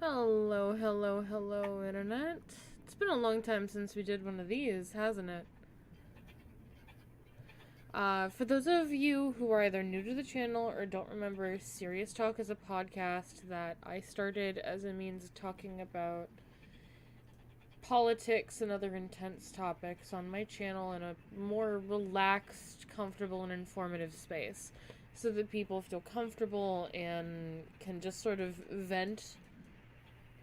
Hello, hello, hello, Internet. It's been a long time since we did one of these, hasn't it? For those of you who are either new to the channel or don't remember, Serious Talk is a podcast that I started as a means of talking about politics and other intense topics on my channel in a more relaxed, comfortable, and informative space so that people feel comfortable and can just sort of vent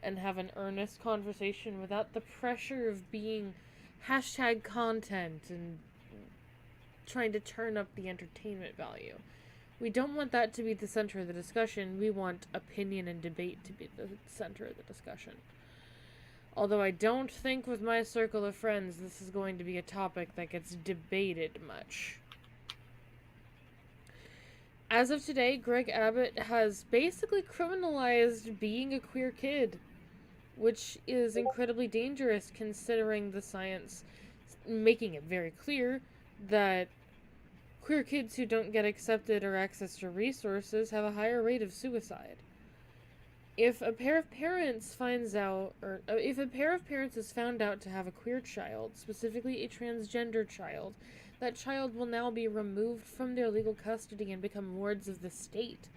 and have an earnest conversation without the pressure of being hashtag content and trying to turn up the entertainment value. We don't want that to be the center of the discussion. We want opinion and debate to be the center of the discussion. Although I don't think with my circle of friends this is going to be a topic that gets debated much. As of today, Greg Abbott has basically criminalized being a queer kid, which is incredibly dangerous considering the science making it very clear that queer kids who don't get accepted or access to resources have a higher rate of suicide. If a pair of parents is found out to have a queer child, specifically a transgender child, that child will now be removed from their legal custody and become wards of the state.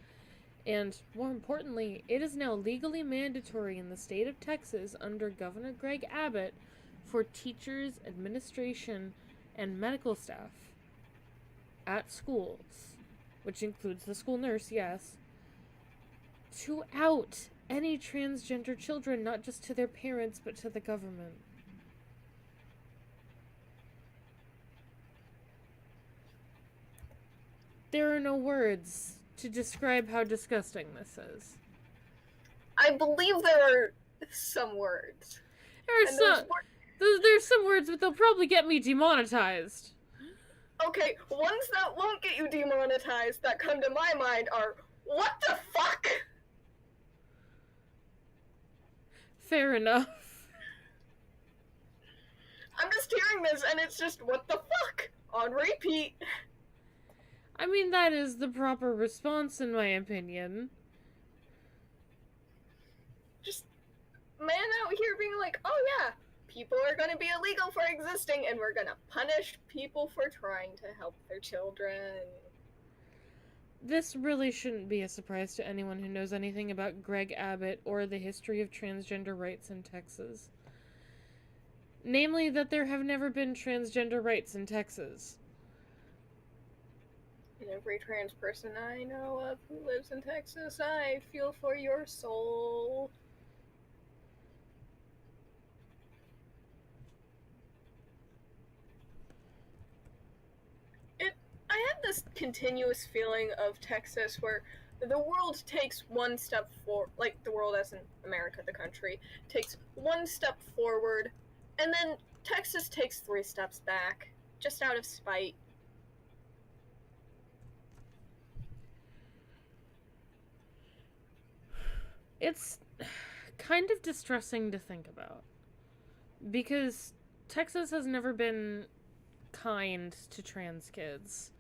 And more importantly, it is now legally mandatory in the state of Texas under Governor Greg Abbott for teachers, administration, and medical staff at schools, which includes the school nurse, yes, to out any transgender children, not just to their parents, but to the government. There are no words to describe how disgusting this is. I believe there are some words. There's some words, but they'll probably get me demonetized. Okay, ones that won't get you demonetized that come to my mind are, what the fuck? Fair enough. I'm just hearing this and it's just, what the fuck? On repeat. I mean, that is the proper response, in my opinion. Just man out here being like, oh yeah, people are gonna be illegal for existing and we're gonna punish people for trying to help their children. This really shouldn't be a surprise to anyone who knows anything about Greg Abbott or the history of transgender rights in Texas. Namely, that there have never been transgender rights in Texas. And every trans person I know of who lives in Texas, I feel for your soul. I have this continuous feeling of Texas where the world takes one step forward, like the world as in America, the country, takes one step forward, and then Texas takes 3 steps back, just out of spite. It's kind of distressing to think about, because Texas has never been kind to trans kids.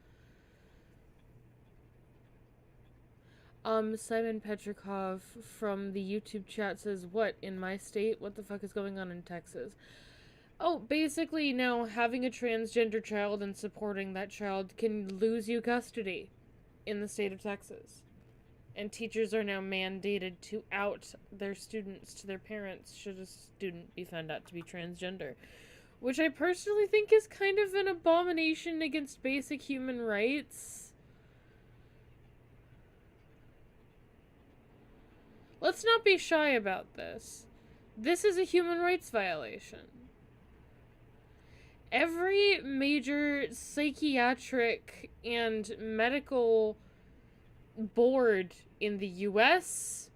Simon Petrikov from the YouTube chat says, what, in my state? What the fuck is going on in Texas? Oh, basically now having a transgender child and supporting that child can lose you custody in the state of Texas. And teachers are now mandated to out their students to their parents should a student be found out to be transgender. Which I personally think is kind of an abomination against basic human rights. Let's not be shy about this. This is a human rights violation. Every major psychiatric and medical board in the US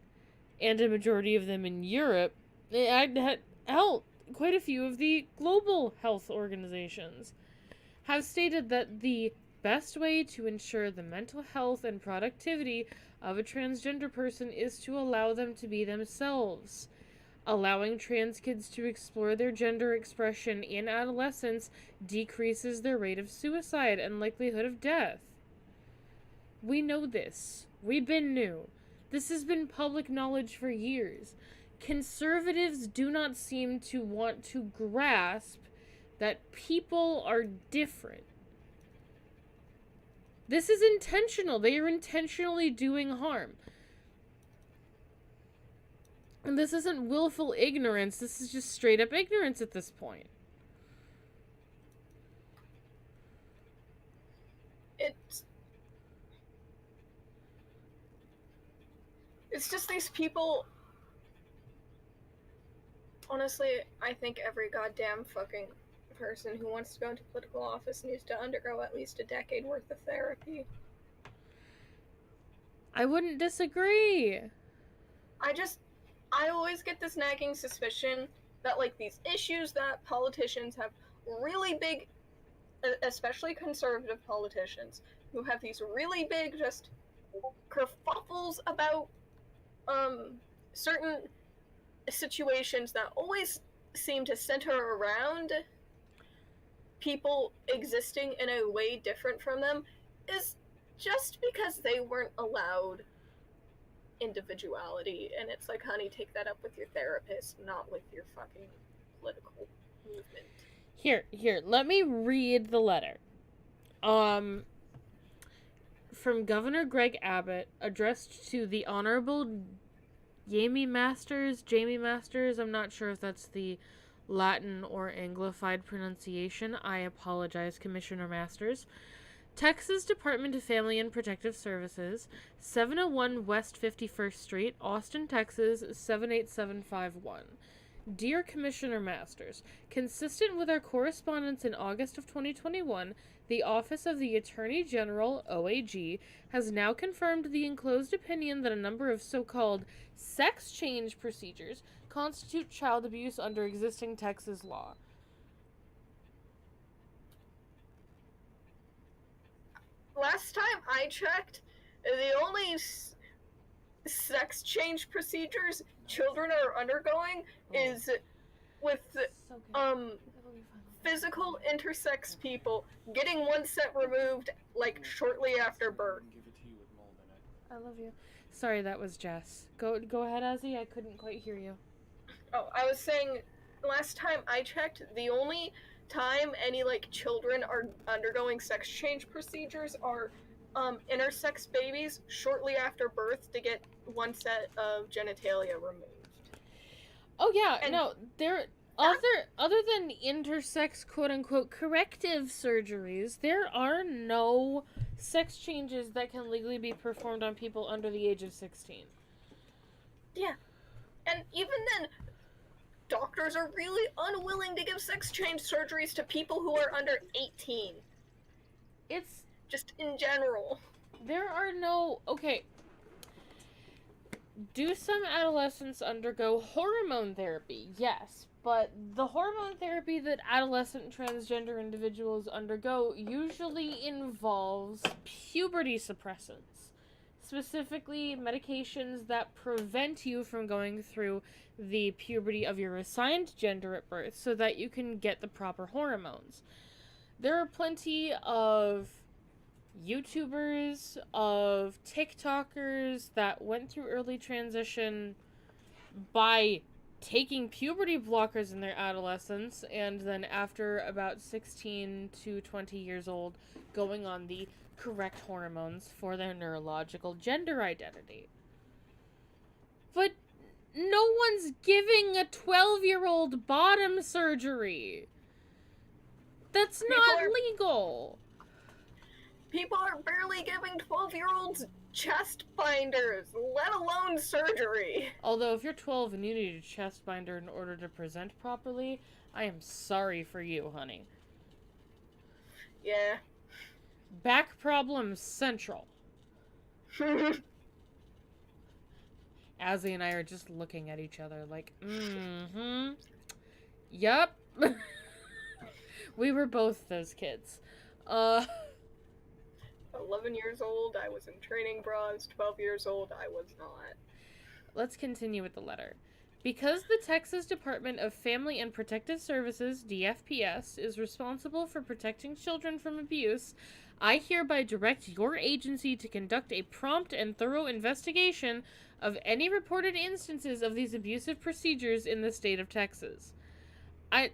and a majority of them in Europe, quite a few of the global health organizations have stated that the best way to ensure the mental health and productivity of a transgender person is to allow them to be themselves. Allowing trans kids to explore their gender expression in adolescence decreases their rate of suicide and likelihood of death. We know this. We've been new. This has been public knowledge for years. conservatives do not seem to want to grasp that people are different. This is intentional. They are intentionally doing harm. And this isn't willful ignorance. This is just straight up ignorance at this point. It's just these people. Honestly, I think every goddamn fucking person who wants to go into political office needs to undergo at least a decade worth of therapy. I wouldn't disagree. I always get this nagging suspicion that, like, these issues that politicians have really big, especially conservative politicians, who have these really big, just kerfuffles about, certain situations that always seem to center around people existing in a way different from them, is just because they weren't allowed individuality. And it's like, honey, take that up with your therapist, not with your fucking political movement. Here, let me read the letter. From Governor Greg Abbott, addressed to the Honorable Jamie Masters, I'm not sure if that's the Latin or Anglified pronunciation. I apologize, Commissioner Masters. Texas Department of Family and Protective Services, 701 West 51st Street, Austin, Texas, 78751. Dear Commissioner Masters, consistent with our correspondence in August of 2021, the Office of the Attorney General, OAG, has now confirmed the enclosed opinion that a number of so-called sex change procedures constitute child abuse under existing Texas law. Last time I checked, the only sex change procedures children are undergoing is with physical intersex people getting one set removed, like, shortly after birth. I love you. Sorry, that was Jess. Go ahead, Ozzy. I couldn't quite hear you. Oh, I was saying, last time I checked, the only time any, like, children are undergoing sex change procedures are intersex babies shortly after birth to get one set of genitalia removed. Oh yeah, and no, there other than intersex quote unquote corrective surgeries, there are no sex changes that can legally be performed on people under the age of 16. Yeah. And even then, doctors are really unwilling to give sex change surgeries to people who are under 18. It's just in general. There are no... Okay. Do some adolescents undergo hormone therapy? Yes. But the hormone therapy that adolescent transgender individuals undergo usually involves puberty suppressants. Specifically, medications that prevent you from going through the puberty of your assigned gender at birth so that you can get the proper hormones. There are plenty of YouTubers, of TikTokers that went through early transition by taking puberty blockers in their adolescence, and then after about 16 to 20 years old, going on the correct hormones for their neurological gender identity. But no one's giving a 12-year-old bottom surgery. That's not legal. People are barely giving 12-year-olds chest binders, let alone surgery. Although if you're 12 and you need a chest binder in order to present properly, I am sorry for you, honey. Yeah. Back problems central. Azzy and I are just looking at each other like, Yup. We were both those kids. 11 years old, I was in training bras. 12 years old, I was not. Let's continue with the letter. Because the Texas Department of Family and Protective Services, DFPS, is responsible for protecting children from abuse, I hereby direct your agency to conduct a prompt and thorough investigation of any reported instances of these abusive procedures in the state of Texas. I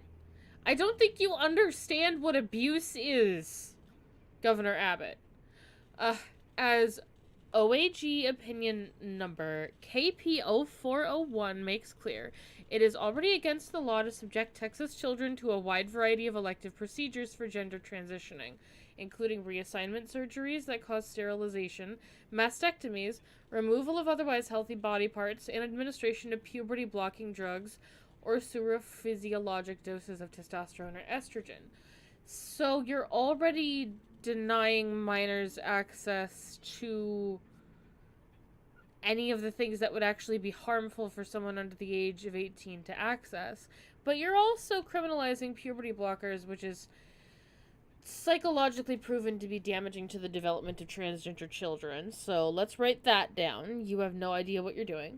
I don't think you understand what abuse is, Governor Abbott. As OAG opinion number KP0401 makes clear, it is already against the law to subject Texas children to a wide variety of elective procedures for gender transitioning, including reassignment surgeries that cause sterilization, mastectomies, removal of otherwise healthy body parts, and administration of puberty-blocking drugs or supraphysiologic doses of testosterone or estrogen. So you're already denying minors access to any of the things that would actually be harmful for someone under the age of 18 to access. But you're also criminalizing puberty blockers, which is psychologically proven to be damaging to the development of transgender children. So let's write that down. You have no idea what you're doing.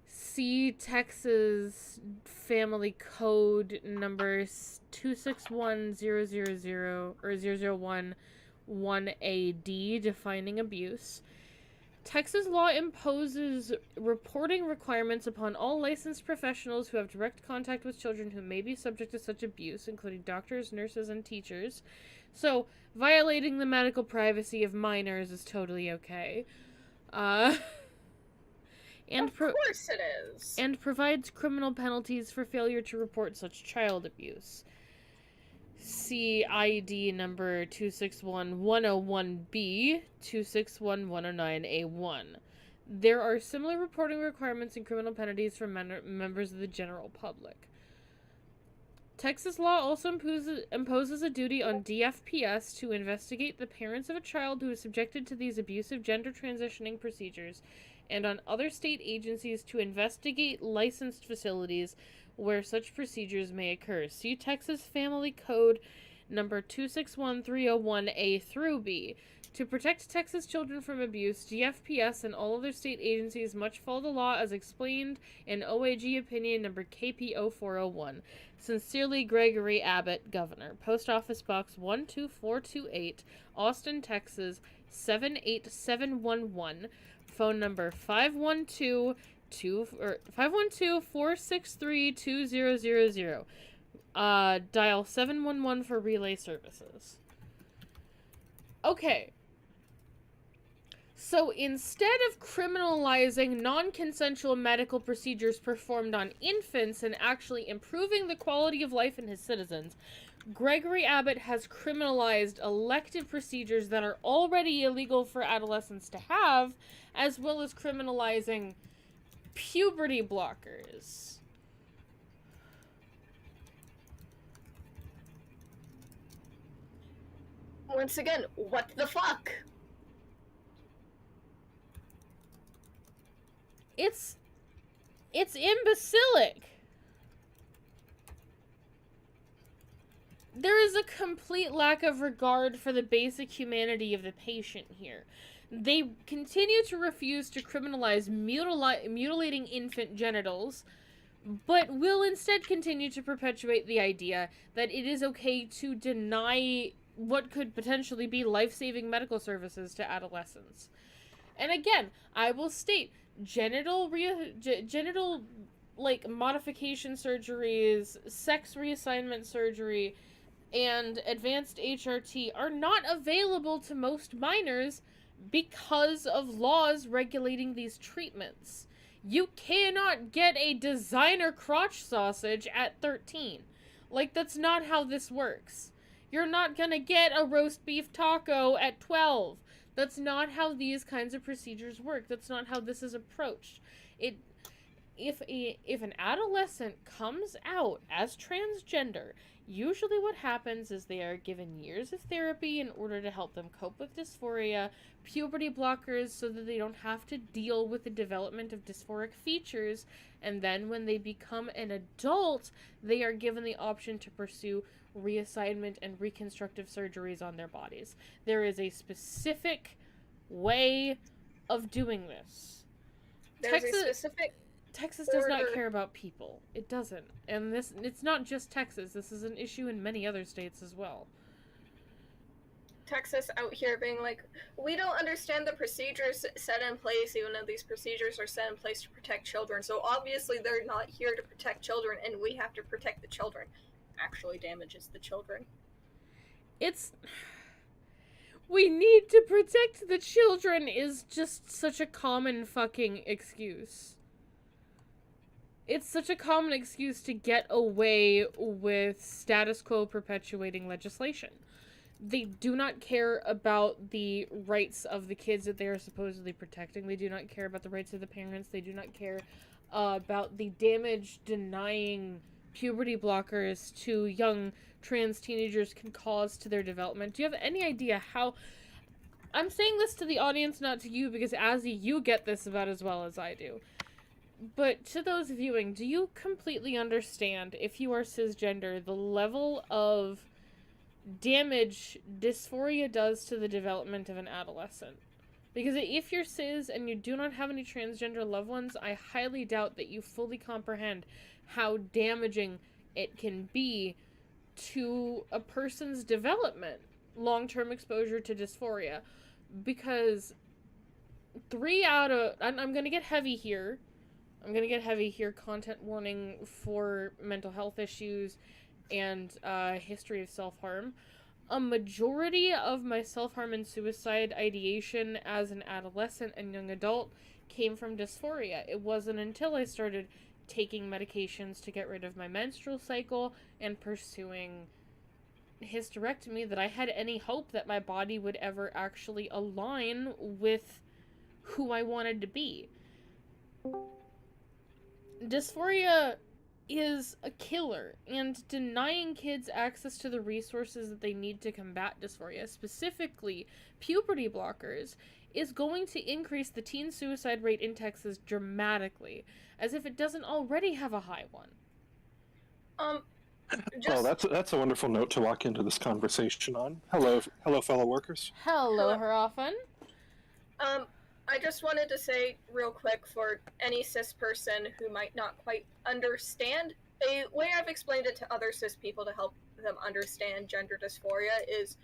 See Texas Family Code number 261000 or 0011AD defining abuse. Texas law imposes reporting requirements upon all licensed professionals who have direct contact with children who may be subject to such abuse, including doctors, nurses, and teachers. So, violating the medical privacy of minors is totally okay. Of course it is. And provides criminal penalties for failure to report such child abuse. See ID number 261101B, 261109A1. There are similar reporting requirements and criminal penalties for members of the general public. Texas law also imposes a duty on DFPS to investigate the parents of a child who is subjected to these abusive gender transitioning procedures, and on other state agencies to investigate licensed facilities where such procedures may occur. See Texas Family Code number 261301A through B. To protect Texas children from abuse, DFPS and all other state agencies must follow the law as explained in OAG opinion number KP0401. Sincerely, Gregory Abbott, Governor. Post Office Box 12428, Austin, Texas 78711. Phone number 512-463-2000. Dial 711 for relay services. Okay. So instead of criminalizing non-consensual medical procedures performed on infants and actually improving the quality of life in his citizens, Gregory Abbott has criminalized elective procedures that are already illegal for adolescents to have, as well as criminalizing puberty blockers. Once again, what the fuck? It's imbecilic. There is a complete lack of regard for the basic humanity of the patient here. They continue to refuse to criminalize mutilating infant genitals, but will instead continue to perpetuate the idea that it is okay to deny what could potentially be life-saving medical services to adolescents. And again, I will state, genital modification surgeries, sex reassignment surgery, and advanced HRT are not available to most minors because of laws regulating these treatments. You cannot get a designer crotch sausage at 13. Like, that's not how this works. You're not gonna get a roast beef taco at 12. That's not how these kinds of procedures work. That's not how this is approached. If an adolescent comes out as transgender, usually what happens is they are given years of therapy in order to help them cope with dysphoria, puberty blockers so that they don't have to deal with the development of dysphoric features, and then when they become an adult, they are given the option to pursue reassignment and reconstructive surgeries on their bodies. There is a specific way of doing this. Texas does not care about people. It doesn't. And it's not just Texas. This is an issue in many other states as well. Texas out here being like, we don't understand the procedures set in place, even though these procedures are set in place to protect children. So obviously they're not here to protect children, and we have to protect the children. Actually damages the children. It's... We need to protect the children is just such a common fucking excuse. It's such a common excuse to get away with status quo perpetuating legislation. They do not care about the rights of the kids that they are supposedly protecting. They do not care about the rights of the parents. They do not care about the damage denying puberty blockers to young trans teenagers can cause to their development. Do you have any idea how... I'm saying this to the audience, not to you, because Azzy, you get this about as well as I do. But to those viewing, do you completely understand, if you are cisgender, the level of damage dysphoria does to the development of an adolescent? Because if you're cis and you do not have any transgender loved ones, I highly doubt that you fully comprehend how damaging it can be to a person's development, long-term exposure to dysphoria. Because 3 out of... I'm gonna get heavy here. Content warning for mental health issues and history of self-harm. A majority of my self-harm and suicide ideation as an adolescent and young adult came from dysphoria. It wasn't until I started taking medications to get rid of my menstrual cycle and pursuing hysterectomy that I had any hope that my body would ever actually align with who I wanted to be. Dysphoria is a killer, and denying kids access to the resources that they need to combat dysphoria, specifically puberty blockers, is going to increase the teen suicide rate in Texas dramatically, as if it doesn't already have a high one. Oh, that's a wonderful note to walk into this conversation on. Hello, fellow workers. Hello, Harafen. I just wanted to say real quick for any cis person who might not quite understand, a way I've explained it to other cis people to help them understand gender dysphoria is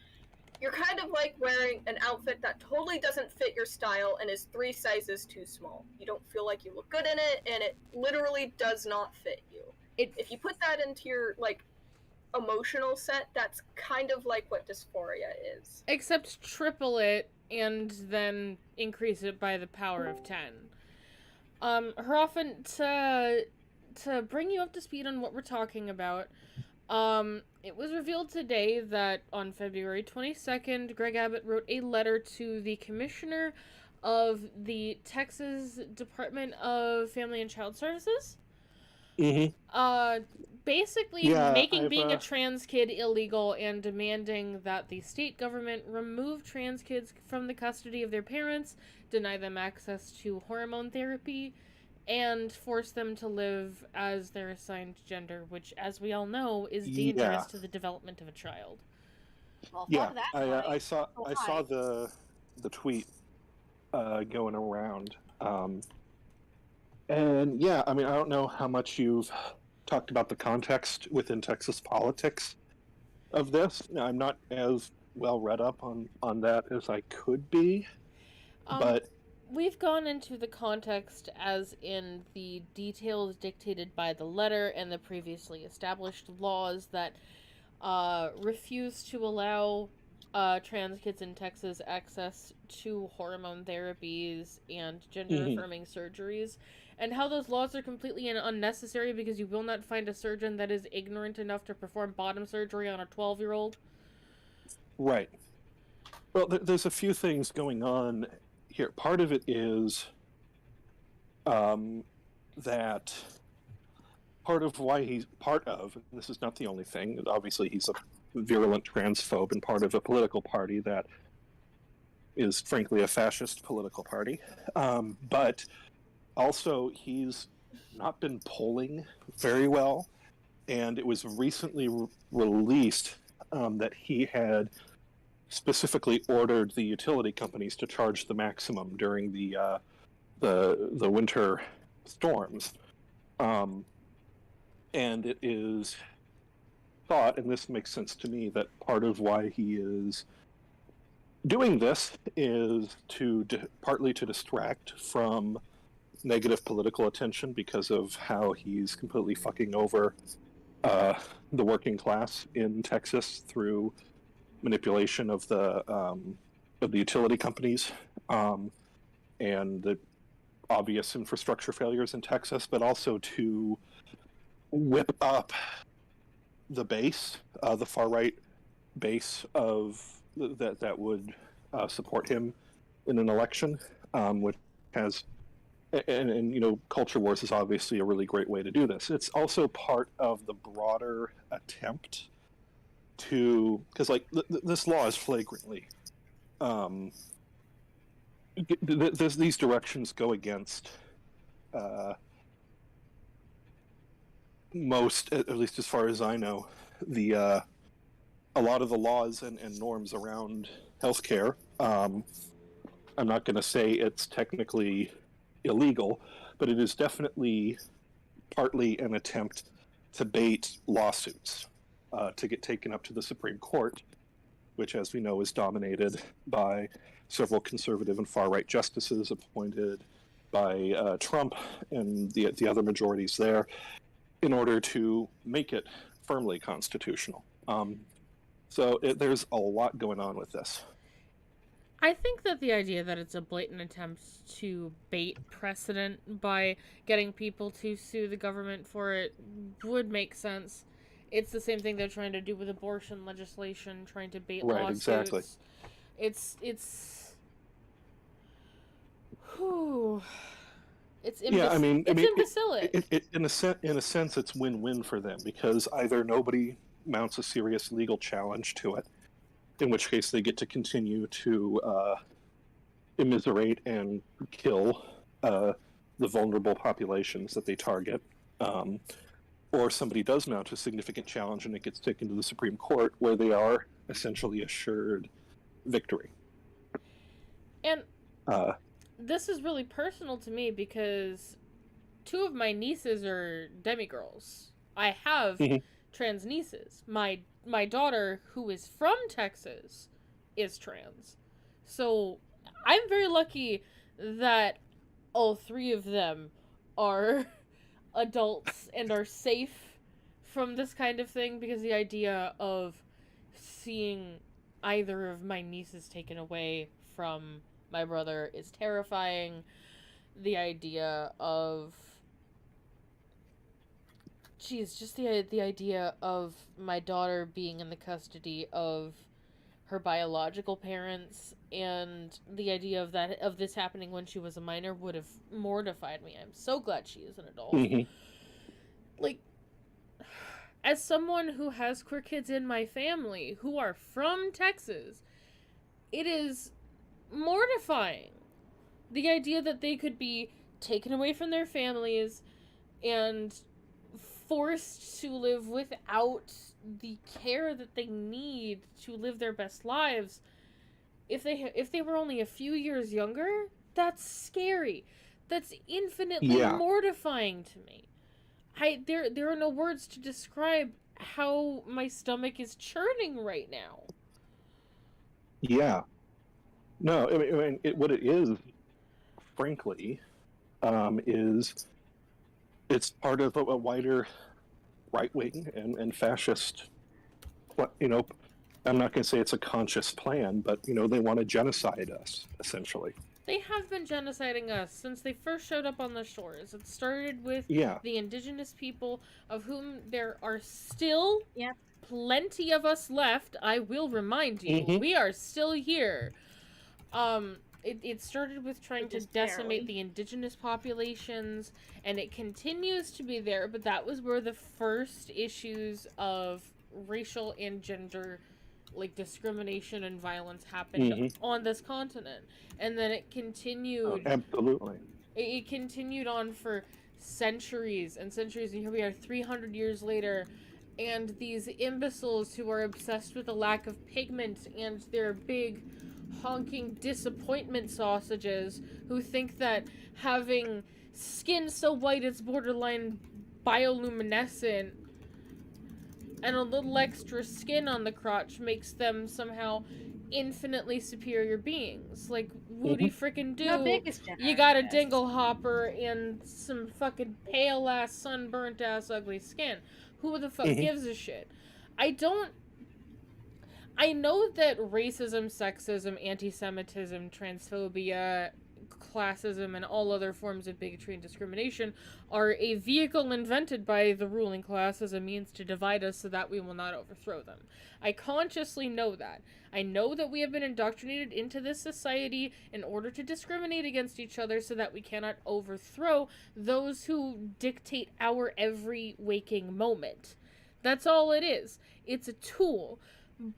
you're kind of like wearing an outfit that totally doesn't fit your style and is 3 sizes too small. You don't feel like you look good in it, and it literally does not fit you. If you put that into your, like, emotional set, that's kind of like what dysphoria is. Except triple it and then increase it by the power of 10. Harafen, to bring you up to speed on what we're talking about, it was revealed today that on February 22nd, Greg Abbott wrote a letter to the commissioner of the Texas Department of Family and Child Services. Mm-hmm. Basically making being a trans kid illegal and demanding that the state government remove trans kids from the custody of their parents, deny them access to hormone therapy, and force them to live as their assigned gender, which, as we all know, is dangerous to the development of a child. Well, I saw the tweet going around. And yeah, I mean, I don't know how much you've talked about the context within Texas politics of this. I'm not as well read up on that as I could be, but... We've gone into the context as in the details dictated by the letter and the previously established laws that refuse to allow trans kids in Texas access to hormone therapies and gender-affirming surgeries, and how those laws are completely unnecessary because you will not find a surgeon that is ignorant enough to perform bottom surgery on a 12-year-old. Right. Well, there's a few things going on here. Part of it is that part of why he's this is not the only thing, obviously he's a virulent transphobe and part of a political party that is frankly a fascist political party, but also he's not been polling very well, and it was recently released that he had specifically ordered the utility companies to charge the maximum during the winter storms, and it is thought, and this makes sense to me, that part of why he is Doing this is partly to distract from negative political attention because of how he's completely fucking over uh, the working class in Texas through manipulation of the utility companies, and the obvious infrastructure failures in Texas, but also to whip up the base, the far right base of that would support him in an election, which has and culture wars is obviously a really great way to do this. It's also part of the broader attempt to, because like this law is flagrantly these directions go against most, at least as far as I know, the a lot of the laws and norms around healthcare. I'm not going to say it's technically illegal, but it is definitely partly an attempt to bait lawsuits to get taken up to the Supreme Court, which, as we know, is dominated by several conservative and far-right justices appointed by Trump and the other majorities there, in order to make it firmly constitutional. So there's a lot going on with this. I think that the idea that it's a blatant attempt to bait precedent by getting people to sue the government for it would make sense. It's the same thing they're trying to do with abortion legislation, trying to bait lawsuits. Exactly. It's imbecilic. In a sense, it's win-win for them, because either nobody mounts a serious legal challenge to it, in which case they get to continue to immiserate and kill the vulnerable populations that they target, or somebody does mount a significant challenge and it gets taken to the Supreme Court, where they are essentially assured victory. And this is really personal to me because two of my nieces are demigirls. I have trans nieces. My daughter, who is from Texas, is trans. So I'm very lucky that all three of them are adults and are safe from this kind of thing, because the idea of seeing either of my nieces taken away from my brother is terrifying. The idea of just the idea of my daughter being in the custody of her biological parents, and the idea of this happening when she was a minor would have mortified me. I'm so glad she is an adult. Like, as someone who has queer kids in my family who are from Texas, it is mortifying. The idea that they could be taken away from their families and forced to live without the care that they need to live their best lives. If they were only a few years younger, that's scary. That's infinitely mortifying to me. There are no words to describe how my stomach is churning right now. Yeah. No, I mean what it is, frankly, is it's part of a wider right-wing and fascist, I'm not going to say it's a conscious plan, but, they want to genocide us, essentially. They have been genociding us since they first showed up on the shores. It started with the indigenous people, of whom there are still plenty of us left. I will remind you, we are still here. It started with trying to decimate the indigenous populations, and it continues to be there, but that was where the first issues of racial and gender discrimination and violence happened on this continent. And then it continued. Absolutely. It continued on for centuries and centuries, and here we are 300 years later, and these imbeciles who are obsessed with the lack of pigment and their big honking disappointment sausages, who think that having skin so white it's borderline bioluminescent and a little extra skin on the crotch makes them somehow infinitely superior beings. Like, Woody frickin' The do. biggest You got a generalist. dingle hopper and some fucking pale ass, sunburnt ass, ugly skin. Who the fuck gives a shit? I know that racism, sexism, anti-Semitism, transphobia, classism, and all other forms of bigotry and discrimination are a vehicle invented by the ruling class as a means to divide us so that we will not overthrow them. I consciously know that. I know that we have been indoctrinated into this society in order to discriminate against each other so that we cannot overthrow those who dictate our every waking moment. That's all it is. It's a tool.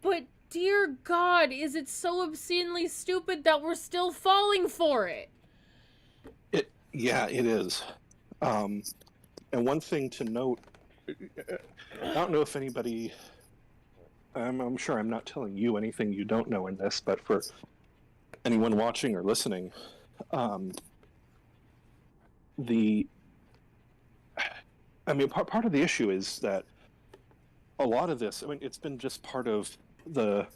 But dear God, is it so obscenely stupid that we're still falling for it? Yeah, it is. And one thing to note, I don't know if anybody, I'm sure I'm not telling you anything you don't know in this, but for anyone watching or listening, part of the issue is that a lot of this, it's been just part of the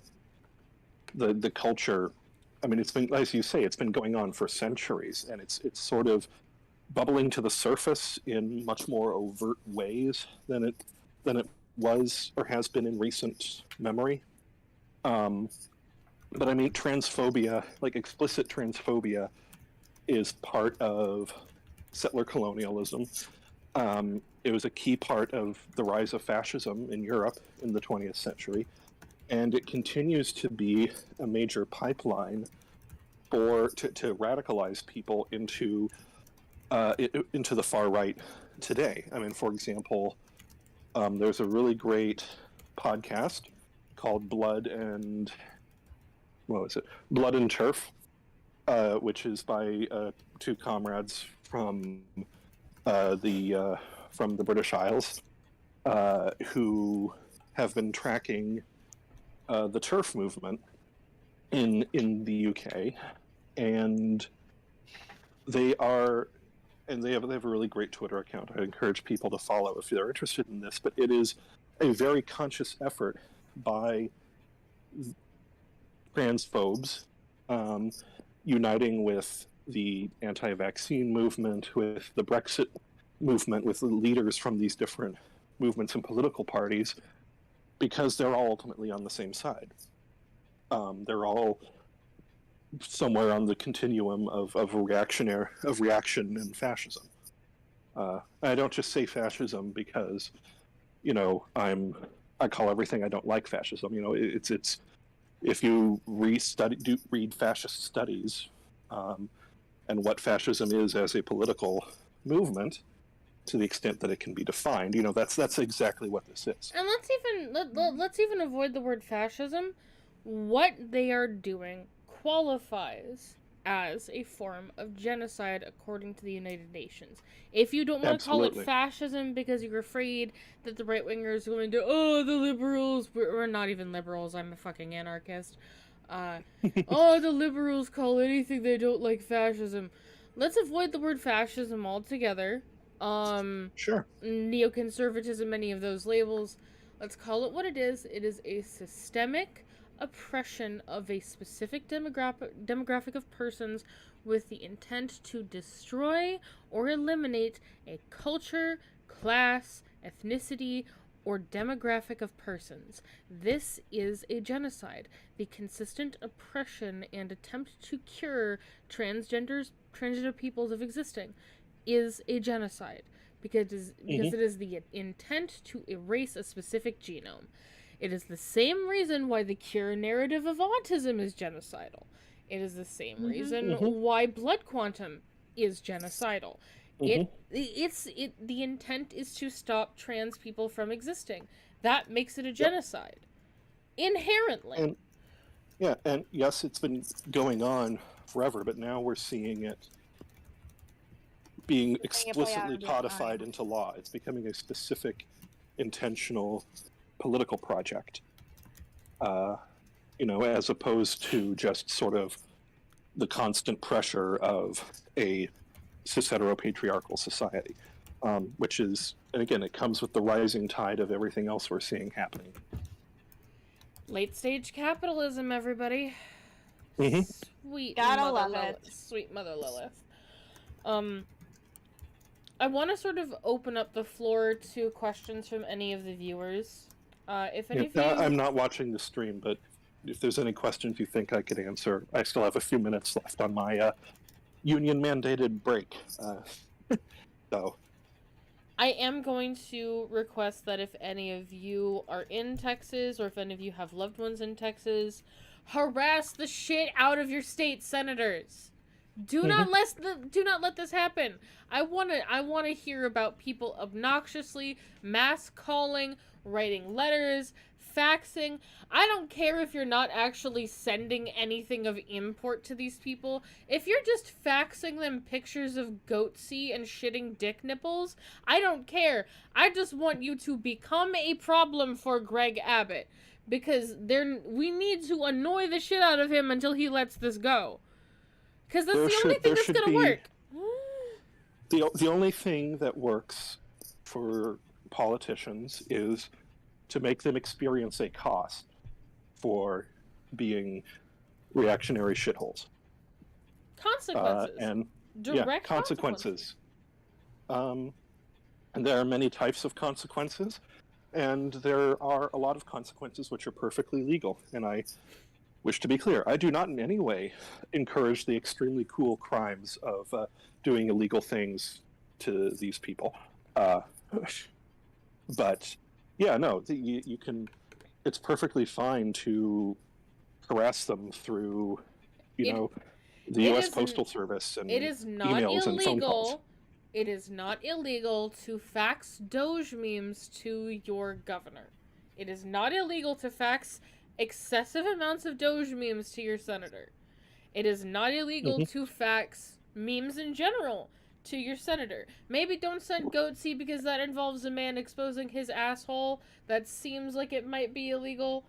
culture. It's been, as you say, it's been going on for centuries, and it's sort of bubbling to the surface in much more overt ways than it was or has been in recent memory. But transphobia, like explicit transphobia, is part of settler colonialism. It was a key part of the rise of fascism in Europe in the 20th century, and it continues to be a major pipeline to radicalize people into the far right today. For example, there's a really great podcast called Blood and Turf, which is by two comrades from the British Isles, who have been tracking the turf movement in the UK, and they have a really great Twitter account. I encourage people to follow if they're interested in this. But it is a very conscious effort by transphobes, uniting with the anti-vaccine movement, with the Brexit movement, with the leaders from these different movements and political parties, because they're all ultimately on the same side. They're all somewhere on the continuum of reaction and fascism. I don't just say fascism because, I call everything I don't like fascism. It's if you read fascist studies, and what fascism is as a political movement, to the extent that it can be defined, that's exactly what this is. And let's even avoid the word fascism. What they are doing qualifies as a form of genocide according to the United Nations. If you don't want to call it fascism because you're afraid that the right wingers are going to, the liberals, we're not even liberals, I'm a fucking anarchist. The liberals call anything they don't like fascism. Let's avoid the word fascism altogether. Sure. Neoconservatism, any of those labels. Let's call it what it is. It is a systemic oppression of a specific demographic of persons with the intent to destroy or eliminate a culture, class, ethnicity, or demographic of persons. This is a genocide. The consistent oppression and attempt to cure transgender peoples of existing is a genocide because it is the intent to erase a specific genome. It is the same reason why the cure narrative of autism is genocidal. It is the same reason why blood quantum is genocidal. The intent is to stop trans people from existing. That makes it a genocide. Inherently. And yes, it's been going on forever, but now we're seeing it being explicitly codified into law. It's becoming a specific, intentional political project, as opposed to just sort of the constant pressure of a cis-heteropatriarchal society, which is, and again, it comes with the rising tide of everything else we're seeing happening. Late stage capitalism, everybody. Mm-hmm. Sweet Gotta mother love Lilith. it. Sweet mother Lilith. I want to sort of open up the floor to questions from any of the viewers. If any Yeah, of you... I'm not watching the stream, but if there's any questions you think I could answer, I still have a few minutes left on my union-mandated break. So I am going to request that if any of you are in Texas, or if any of you have loved ones in Texas, harass the shit out of your state senators. Do not let this happen. I want to hear about people obnoxiously mass calling, writing letters, faxing. I don't care if you're not actually sending anything of import to these people. If you're just faxing them pictures of goatsy and shitting dick nipples, I don't care. I just want you to become a problem for Greg Abbott, because we need to annoy the shit out of him until he lets this go. Because that's the only thing that's gonna work. The only thing that works for politicians is to make them experience a cost for being reactionary shitholes. Consequences. And direct consequences. And there are many types of consequences, and there are a lot of consequences which are perfectly legal. And I wish to be clear, I do not in any way encourage the extremely cool crimes of doing illegal things to these people. But yeah, no, you can. It's perfectly fine to harass them through, the U.S. Postal Service and it is not emails and phone calls. illegal. It is not illegal to fax Doge memes to your governor. It is not illegal to fax excessive amounts of Doge memes to your senator. It is not illegal to fax memes in general to your senator. Maybe don't send goatsy because that involves a man exposing his asshole. That seems like it might be illegal.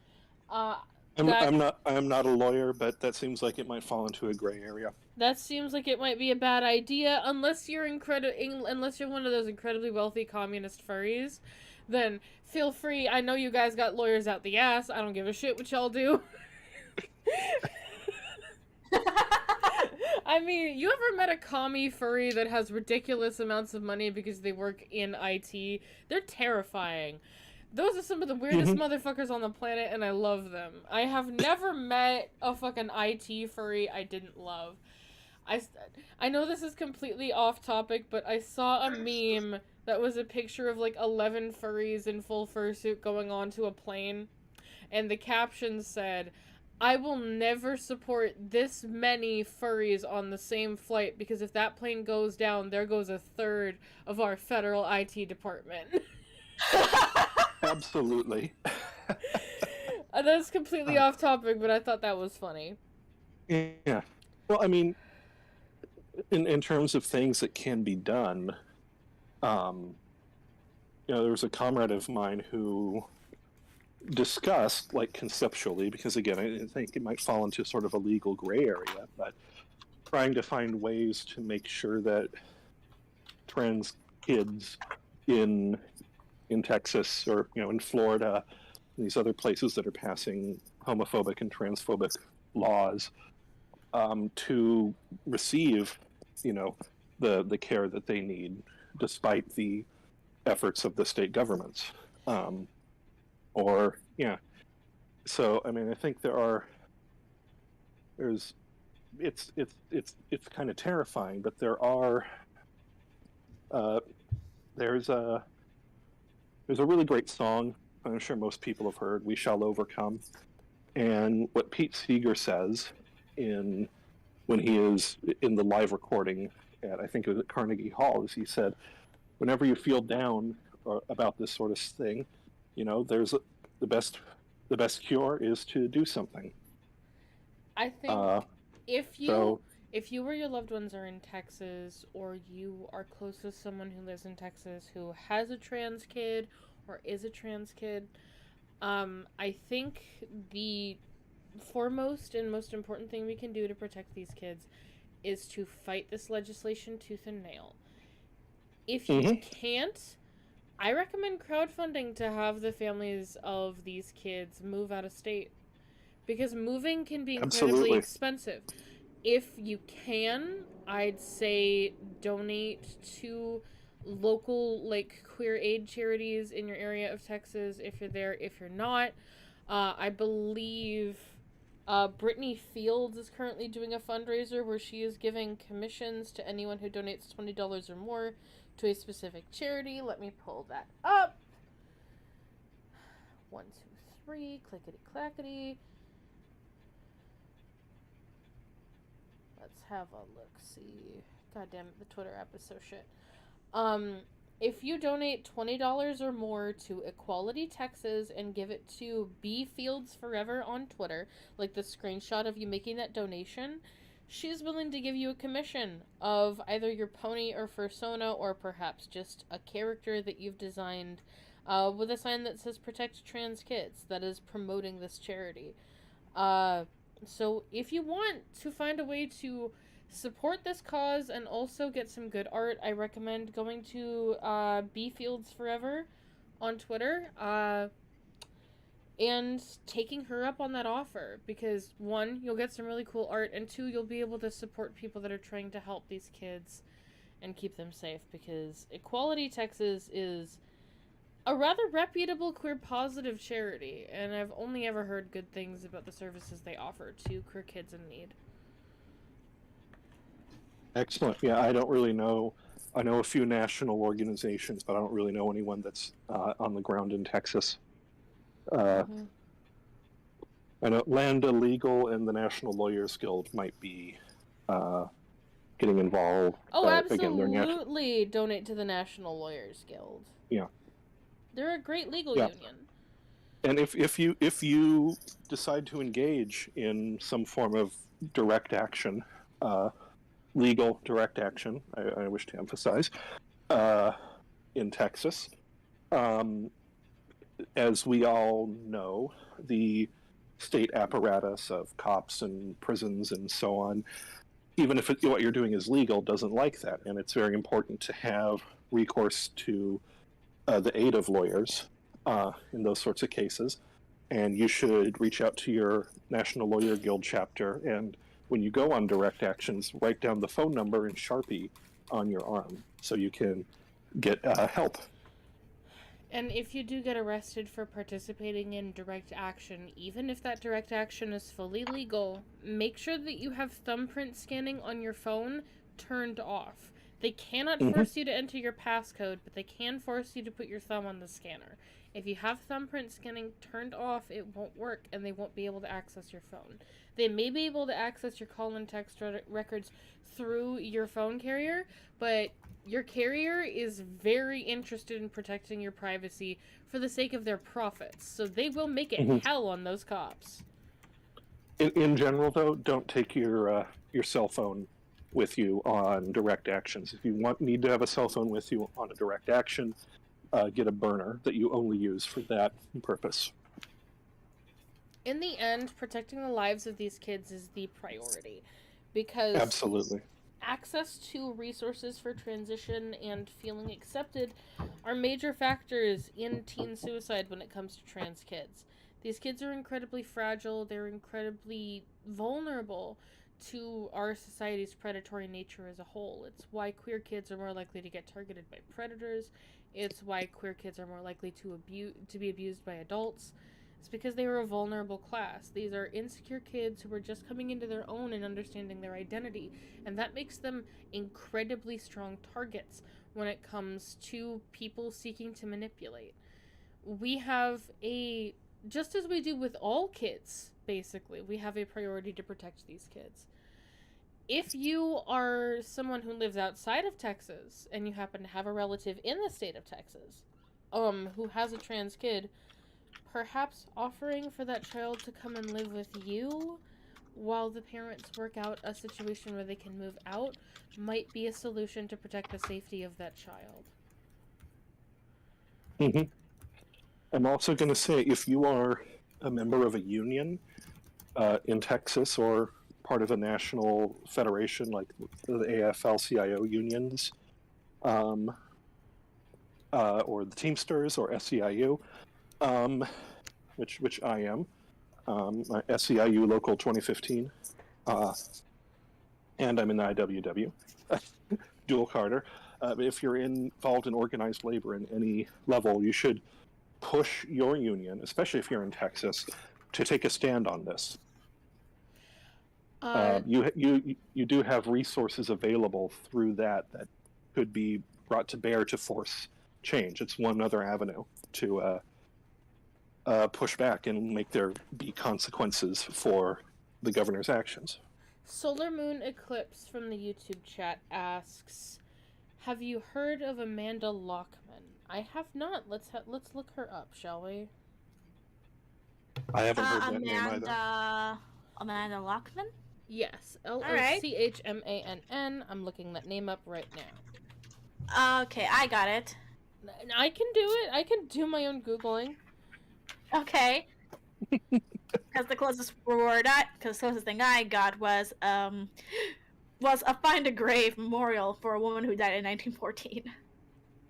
I'm not a lawyer, but that seems like it might fall into a gray area. That seems like it might be a bad idea unless you're one of those incredibly wealthy communist furries. Then feel free. I know you guys got lawyers out the ass. I don't give a shit what y'all do. I mean, you ever met a commie furry that has ridiculous amounts of money because they work in IT? They're terrifying. Those are some of the weirdest motherfuckers on the planet, and I love them. I have never met a fucking IT furry I didn't love. I know this is completely off topic, but I saw a meme that was a picture of like 11 furries in full fursuit going onto a plane, and the caption said, "I will never support this many furries on the same flight, because if that plane goes down, there goes a third of our federal IT department." Absolutely. That's completely off topic, but I thought that was funny. Yeah. Well, I mean, in terms of things that can be done, there was a comrade of mine who discussed, like, conceptually, because again, I think it might fall into sort of a legal gray area, but trying to find ways to make sure that trans kids in Texas or in Florida, these other places that are passing homophobic and transphobic laws, to receive the care that they need, despite the efforts of the state governments. So I mean, I think it's kind of terrifying, but there's a really great song I'm sure most people have heard, "We Shall Overcome," and what Pete Seeger says when he is in the live recording at, I think it was at Carnegie Hall, is he said, whenever you feel down about this sort of thing, there's the best cure is to do something. I think if you or your loved ones are in Texas, or you are close to someone who lives in Texas who has a trans kid or is a trans kid, I think the foremost and most important thing we can do to protect these kids is to fight this legislation tooth and nail. If you can't, I recommend crowdfunding to have the families of these kids move out of state. because moving can be incredibly Absolutely. expensive. If you can, I'd say donate to local like queer aid charities in your area of Texas if you're there. If you're not, I believe Brittany Fields is currently doing a fundraiser where she is giving commissions to anyone who donates $20 or more to a specific charity. Let me pull that up. 1, 2, 3, clickety clackety. Let's have a look. See, god damn it, the Twitter app is so shit. If you donate $20 or more to Equality Texas and give it to B Fields Forever on Twitter, like the screenshot of you making that donation, she's willing to give you a commission of either your pony or fursona, or perhaps just a character that you've designed with a sign that says "Protect Trans Kids" that is promoting this charity. So if you want to find a way to support this cause and also get some good art, I recommend going to B Fields Forever on Twitter and taking her up on that offer, because 1, you'll get some really cool art, and 2, you'll be able to support people that are trying to help these kids and keep them safe, because Equality Texas is a rather reputable queer positive charity, and I've only ever heard good things about the services they offer to queer kids in need. Excellent. Yeah, I don't really know. I know a few national organizations, but I don't really know anyone that's on the ground in Texas. I know Land Illegal and the National Lawyers Guild might be getting involved. Oh, absolutely! Donate to the National Lawyers Guild. Yeah, they're a great legal union. And if you decide to engage in some form of direct action, legal direct action, I wish to emphasize, in Texas, as we all know, the state apparatus of cops and prisons and so on, even if what you're doing is legal, doesn't like that. And it's very important to have recourse to the aid of lawyers in those sorts of cases. And you should reach out to your National Lawyer Guild chapter, and when you go on direct actions, write down the phone number in Sharpie on your arm so you can get help. And if you do get arrested for participating in direct action, even if that direct action is fully legal, make sure that you have thumbprint scanning on your phone turned off. They cannot force you to enter your passcode, but they can force you to put your thumb on the scanner. If you have thumbprint scanning turned off, it won't work, and they won't be able to access your phone. They may be able to access your call and text records through your phone carrier, but your carrier is very interested in protecting your privacy for the sake of their profits, so they will make it hell on those cops. In general, though, don't take your cell phone with you on direct actions. If you need to have a cell phone with you on a direct action, get a burner that you only use for that purpose. In the end, protecting the lives of these kids is the priority, because absolutely, access to resources for transition and feeling accepted are major factors in teen suicide when it comes to trans kids. These kids are incredibly fragile, they're incredibly vulnerable to our society's predatory nature as a whole. It's why queer kids are more likely to get targeted by predators. It's why queer kids are more likely to be abused by adults. It's because they are a vulnerable class. These are insecure kids who are just coming into their own and understanding their identity, and that makes them incredibly strong targets when it comes to people seeking to manipulate. We have just as we do with all kids, basically, we have a priority to protect these kids. If you are someone who lives outside of Texas and you happen to have a relative in the state of Texas who has a trans kid, perhaps offering for that child to come and live with you while the parents work out a situation where they can move out might be a solution to protect the safety of that child. I'm also going to say, if you are a member of a union in Texas or part of a national federation like the AFL-CIO unions, or the Teamsters or SEIU, which I am, SEIU Local 2015, and I'm in the IWW, dual carder. If you're involved in organized labor in any level, you should push your union, especially if you're in Texas, to take a stand on this. You do have resources available through that could be brought to bear to force change. It's one other avenue to push back and make there be consequences for the governor's actions. Solar Moon Eclipse from the YouTube chat asks, "Have you heard of Amanda Lockman?" I have not. Let's look her up, shall we? I haven't heard that name either. Amanda Lockman? Yes, Lochmann. I'm looking that name up right now. Okay, I got it. I can do it. I can do my own Googling. Okay. Because the closest thing I got was a find a grave memorial for a woman who died in 1914.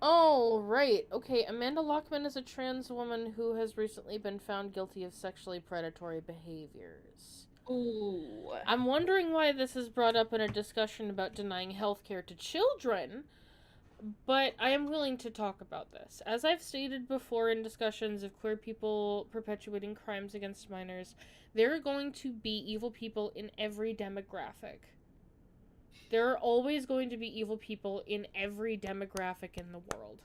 Oh, right. Okay, Amanda Lockman is a trans woman who has recently been found guilty of sexually predatory behaviors. Ooh. I'm wondering why this is brought up in a discussion about denying healthcare to children, but I am willing to talk about this. As I've stated before in discussions of queer people perpetuating crimes against minors, there are going to be evil people in every demographic. There are always going to be evil people in every demographic in the world.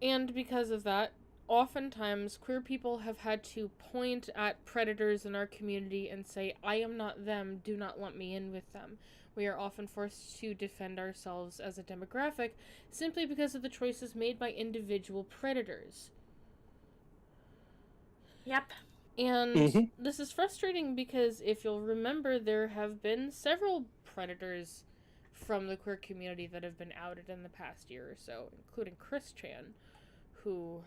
And because of that, oftentimes queer people have had to point at predators in our community and say, "I am not them, do not lump me in with them." We are often forced to defend ourselves as a demographic simply because of the choices made by individual predators. Yep. And this is frustrating because if you'll remember, there have been several predators from the queer community that have been outed in the past year or so, including Chris Chan, who...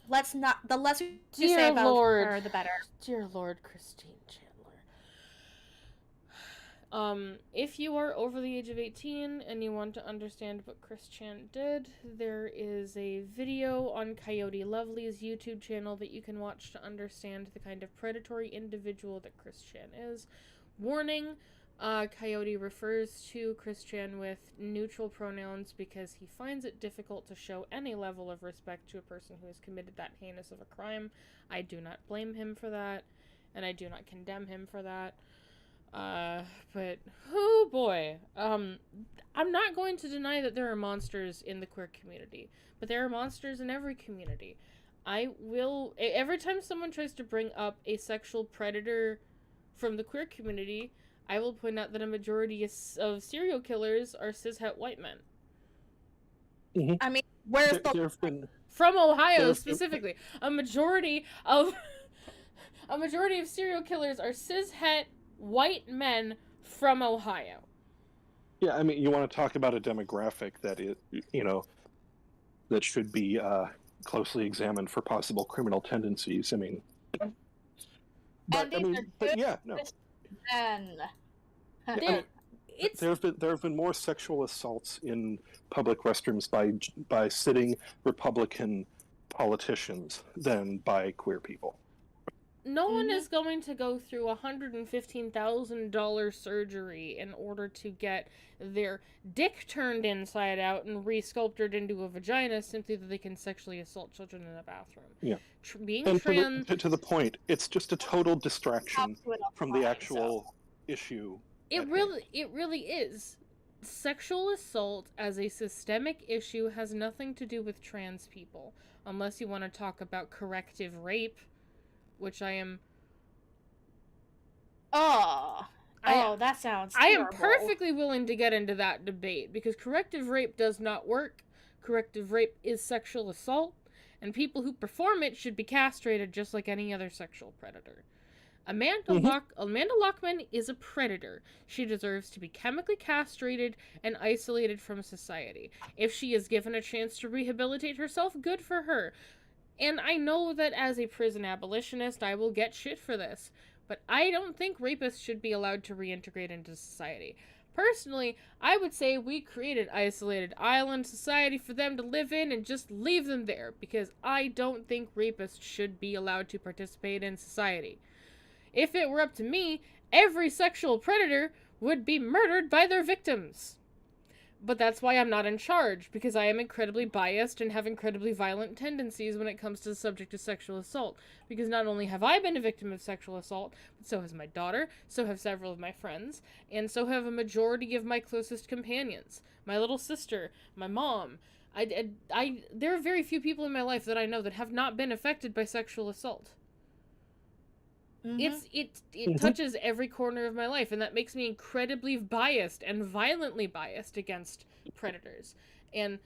The less you say about her, the better. Dear Lord, Christine Chandler. If you are over the age of 18 and you want to understand what Chris Chan did, there is a video on Coyote Lovely's YouTube channel that you can watch to understand the kind of predatory individual that Chris Chan is. Warning, Coyote refers to Chris Chan with neutral pronouns because he finds it difficult to show any level of respect to a person who has committed that heinous of a crime. I do not blame him for that, and I do not condemn him for that. But, oh boy, I'm not going to deny that there are monsters in the queer community, but there are monsters in every community. Every time someone tries to bring up a sexual predator from the queer community, I will point out that a majority of serial killers are cishet white men. Mm-hmm. I mean, where's the... From Ohio, specifically. A majority of serial killers are cishet white men from Ohio. Yeah, I mean, you want to talk about a demographic that that should be closely examined for possible criminal tendencies. I mean, there have been more sexual assaults in public restrooms by sitting Republican politicians than by queer people. No one is going to go through a $115,000 surgery in order to get their dick turned inside out and resculpted into a vagina simply that they can sexually assault children in a bathroom. Yeah. Being trans... To the point, it's just a total distraction from the actual issue. It really is. Sexual assault as a systemic issue has nothing to do with trans people, unless you want to talk about corrective rape, which I am... that sounds terrible. I am perfectly willing to get into that debate, because corrective rape does not work. Corrective rape is sexual assault, and people who perform it should be castrated just like any other sexual predator. Amanda Lockman is a predator. She deserves to be chemically castrated and isolated from society. If she is given a chance to rehabilitate herself, good for her. And I know that as a prison abolitionist, I will get shit for this, but I don't think rapists should be allowed to reintegrate into society. Personally, I would say we create an isolated island society for them to live in and just leave them there, because I don't think rapists should be allowed to participate in society. If it were up to me, every sexual predator would be murdered by their victims. But that's why I'm not in charge, because I am incredibly biased and have incredibly violent tendencies when it comes to the subject of sexual assault. Because not only have I been a victim of sexual assault, but so has my daughter, so have several of my friends, and so have a majority of my closest companions. My little sister, my mom. There are very few people in my life that I know that have not been affected by sexual assault. It touches every corner of my life, and that makes me incredibly biased and violently biased against predators. And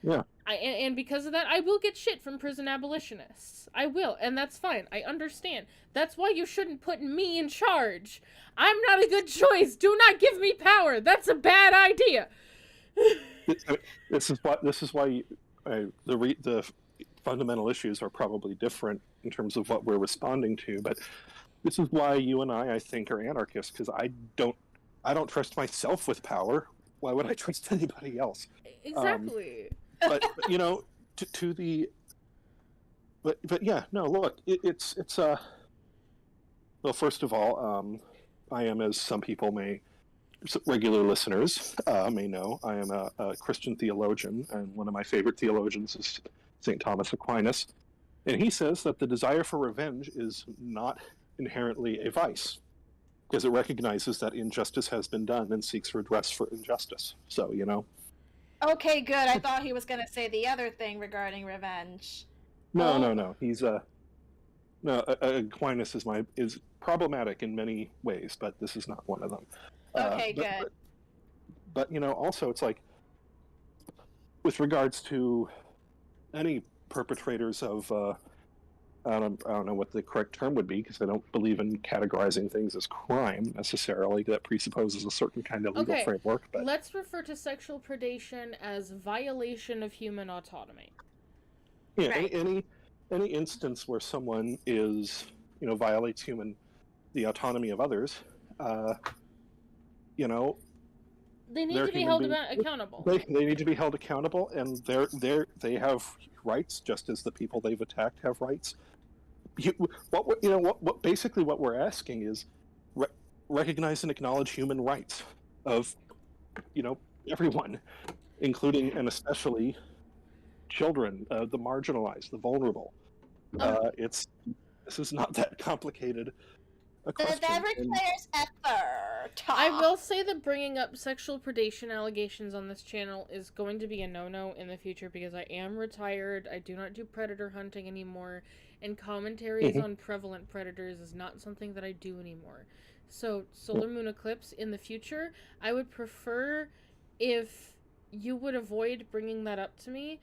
and because of that, I will get shit from prison abolitionists. I will, and that's fine. I understand. That's why you shouldn't put me in charge. I'm not a good choice. Do not give me power. That's a bad idea. This is why the fundamental issues are probably different in terms of what we're responding to, but this is why you and I think, are anarchists, because I don't trust myself with power. Why would I trust anybody else? Exactly. But you know, but yeah, no. Look, it's well, first of all, I am, as some people regular listeners may know, I am a Christian theologian, and one of my favorite theologians is St. Thomas Aquinas, and he says that the desire for revenge is not inherently a vice, because it recognizes that injustice has been done and seeks redress for injustice. So, you know. Okay, good. I thought he was going to say the other thing regarding revenge. No. He's Aquinas is problematic in many ways, but this is not one of them. Okay, good. But you know, also it's like, with regards to any perpetrators of I don't know what the correct term would be, because I don't believe in categorizing things as crime necessarily. That presupposes a certain kind of legal framework. But let's refer to sexual predation as violation of human autonomy. Yeah, right. Any instance where someone violates the autonomy of others, you know, they need to be held accountable. They need to be held accountable, and they have rights just as the people they've attacked have rights. Basically what we're asking is recognize and acknowledge human rights of, everyone, including and especially children, the marginalized, the vulnerable. This is not that complicated a question. The average player's effort. I will say that bringing up sexual predation allegations on this channel is going to be a no-no in the future, because I am retired. I do not do predator hunting anymore, and commentaries on prevalent predators is not something that I do anymore. So, solar moon eclipse in the future, I would prefer if you would avoid bringing that up to me.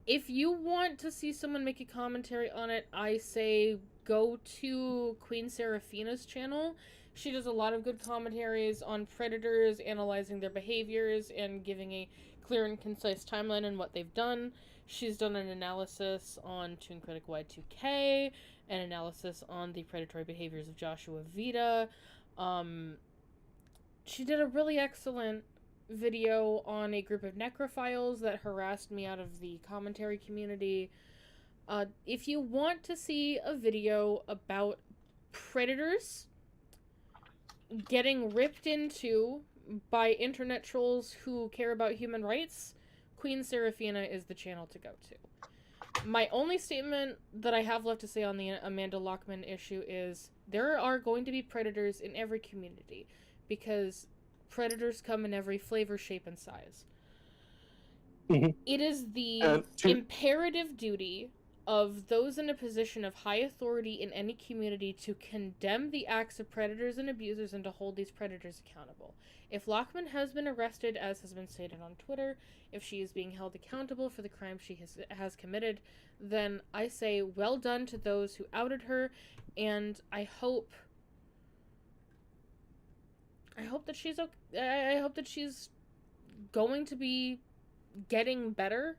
If you want to see someone make a commentary on it, I say go to Queen Seraphina's channel. She does a lot of good commentaries on predators, analyzing their behaviors, and giving a clear and concise timeline on what they've done. She's done an analysis on Toon Critic Y2K, an analysis on the predatory behaviors of Joshua Vita. She did a really excellent video on a group of necrophiles that harassed me out of the commentary community. If you want to see a video about predators getting ripped into by internet trolls who care about human rights, Queen Seraphina is the channel to go to. My only statement that I have left to say on the Amanda Lockman issue is there are going to be predators in every community, because predators come in every flavor, shape, and size. It is the imperative duty of those in a position of high authority in any community to condemn the acts of predators and abusers and to hold these predators accountable. If Lockman has been arrested, as has been stated on Twitter, if she is being held accountable for the crime she has committed, then I say well done to those who outed her, and I hope that she's okay. I hope that she's going to be getting better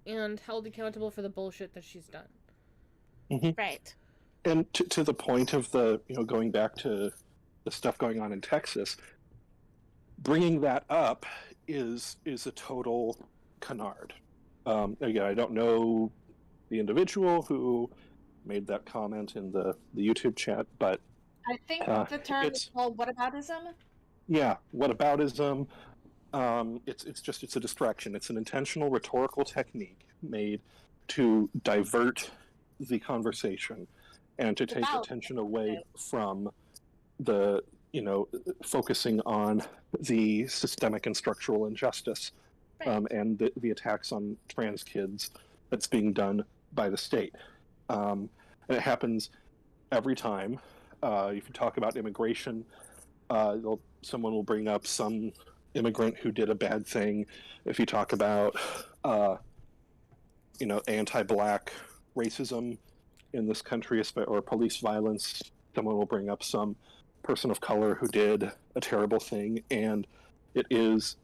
and held accountable for the bullshit that she's done. Right. And to the point of the, going back to the stuff going on in Texas, bringing that up is a total canard. Again, I don't know the individual who made that comment in the YouTube chat, but I think the term is called whataboutism. Yeah, whataboutism. It's a distraction. It's an intentional rhetorical technique made to divert the conversation and to take attention away from the, focusing on the systemic and structural injustice, and the attacks on trans kids that's being done by the state. And it happens every time. If you talk about immigration, someone will bring up some immigrant who did a bad thing. If you talk about, anti-black racism in this country, or police violence, someone will bring up some person of color who did a terrible thing, and it is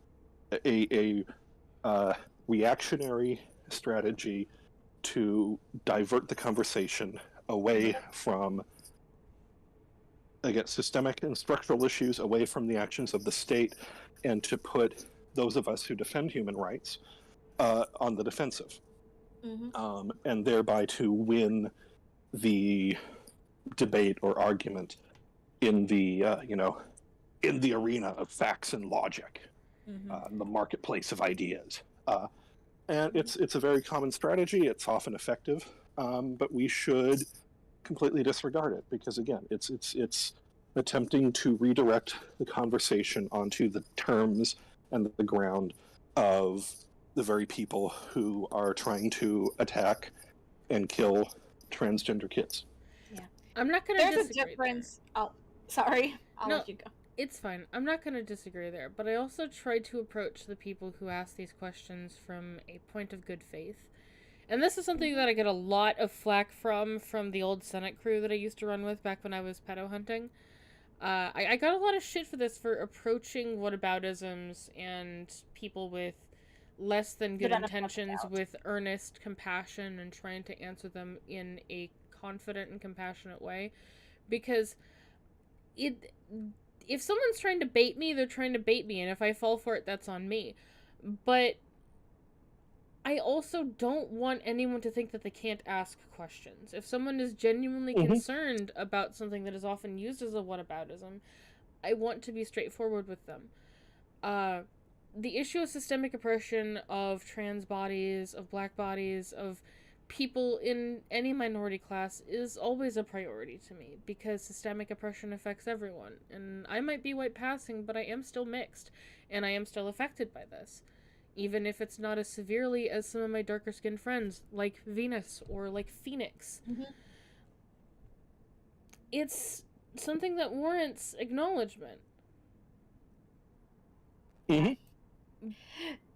a reactionary strategy to divert the conversation away from, again, systemic and structural issues, away from the actions of the state, and to put those of us who defend human rights on the defensive, and thereby to win the debate or argument in the in the arena of facts and logic, the marketplace of ideas. And it's a very common strategy. It's often effective, but we should completely disregard it, because again, it's attempting to redirect the conversation onto the terms and the ground of the very people who are trying to attack and kill transgender kids. Yeah, I'm not going to disagree. There's a difference. Oh, sorry. I'll let you go. It's fine. I'm not going to disagree there, but I also try to approach the people who ask these questions from a point of good faith. And this is something that I get a lot of flack from the old Senate crew that I used to run with back when I was pedo hunting. I got a lot of shit for this, for approaching whataboutisms and people with less than good intentions with earnest compassion and trying to answer them in a confident and compassionate way. Because if someone's trying to bait me, they're trying to bait me, and if I fall for it, that's on me. But I also don't want anyone to think that they can't ask questions. If someone is genuinely concerned about something that is often used as a whataboutism, I want to be straightforward with them. The issue of systemic oppression of trans bodies, of black bodies, of people in any minority class is always a priority to me, because systemic oppression affects everyone. And I might be white passing, but I am still mixed, and I am still affected by this. Even if it's not as severely as some of my darker skinned friends, like Venus or like Phoenix. It's something that warrants acknowledgement.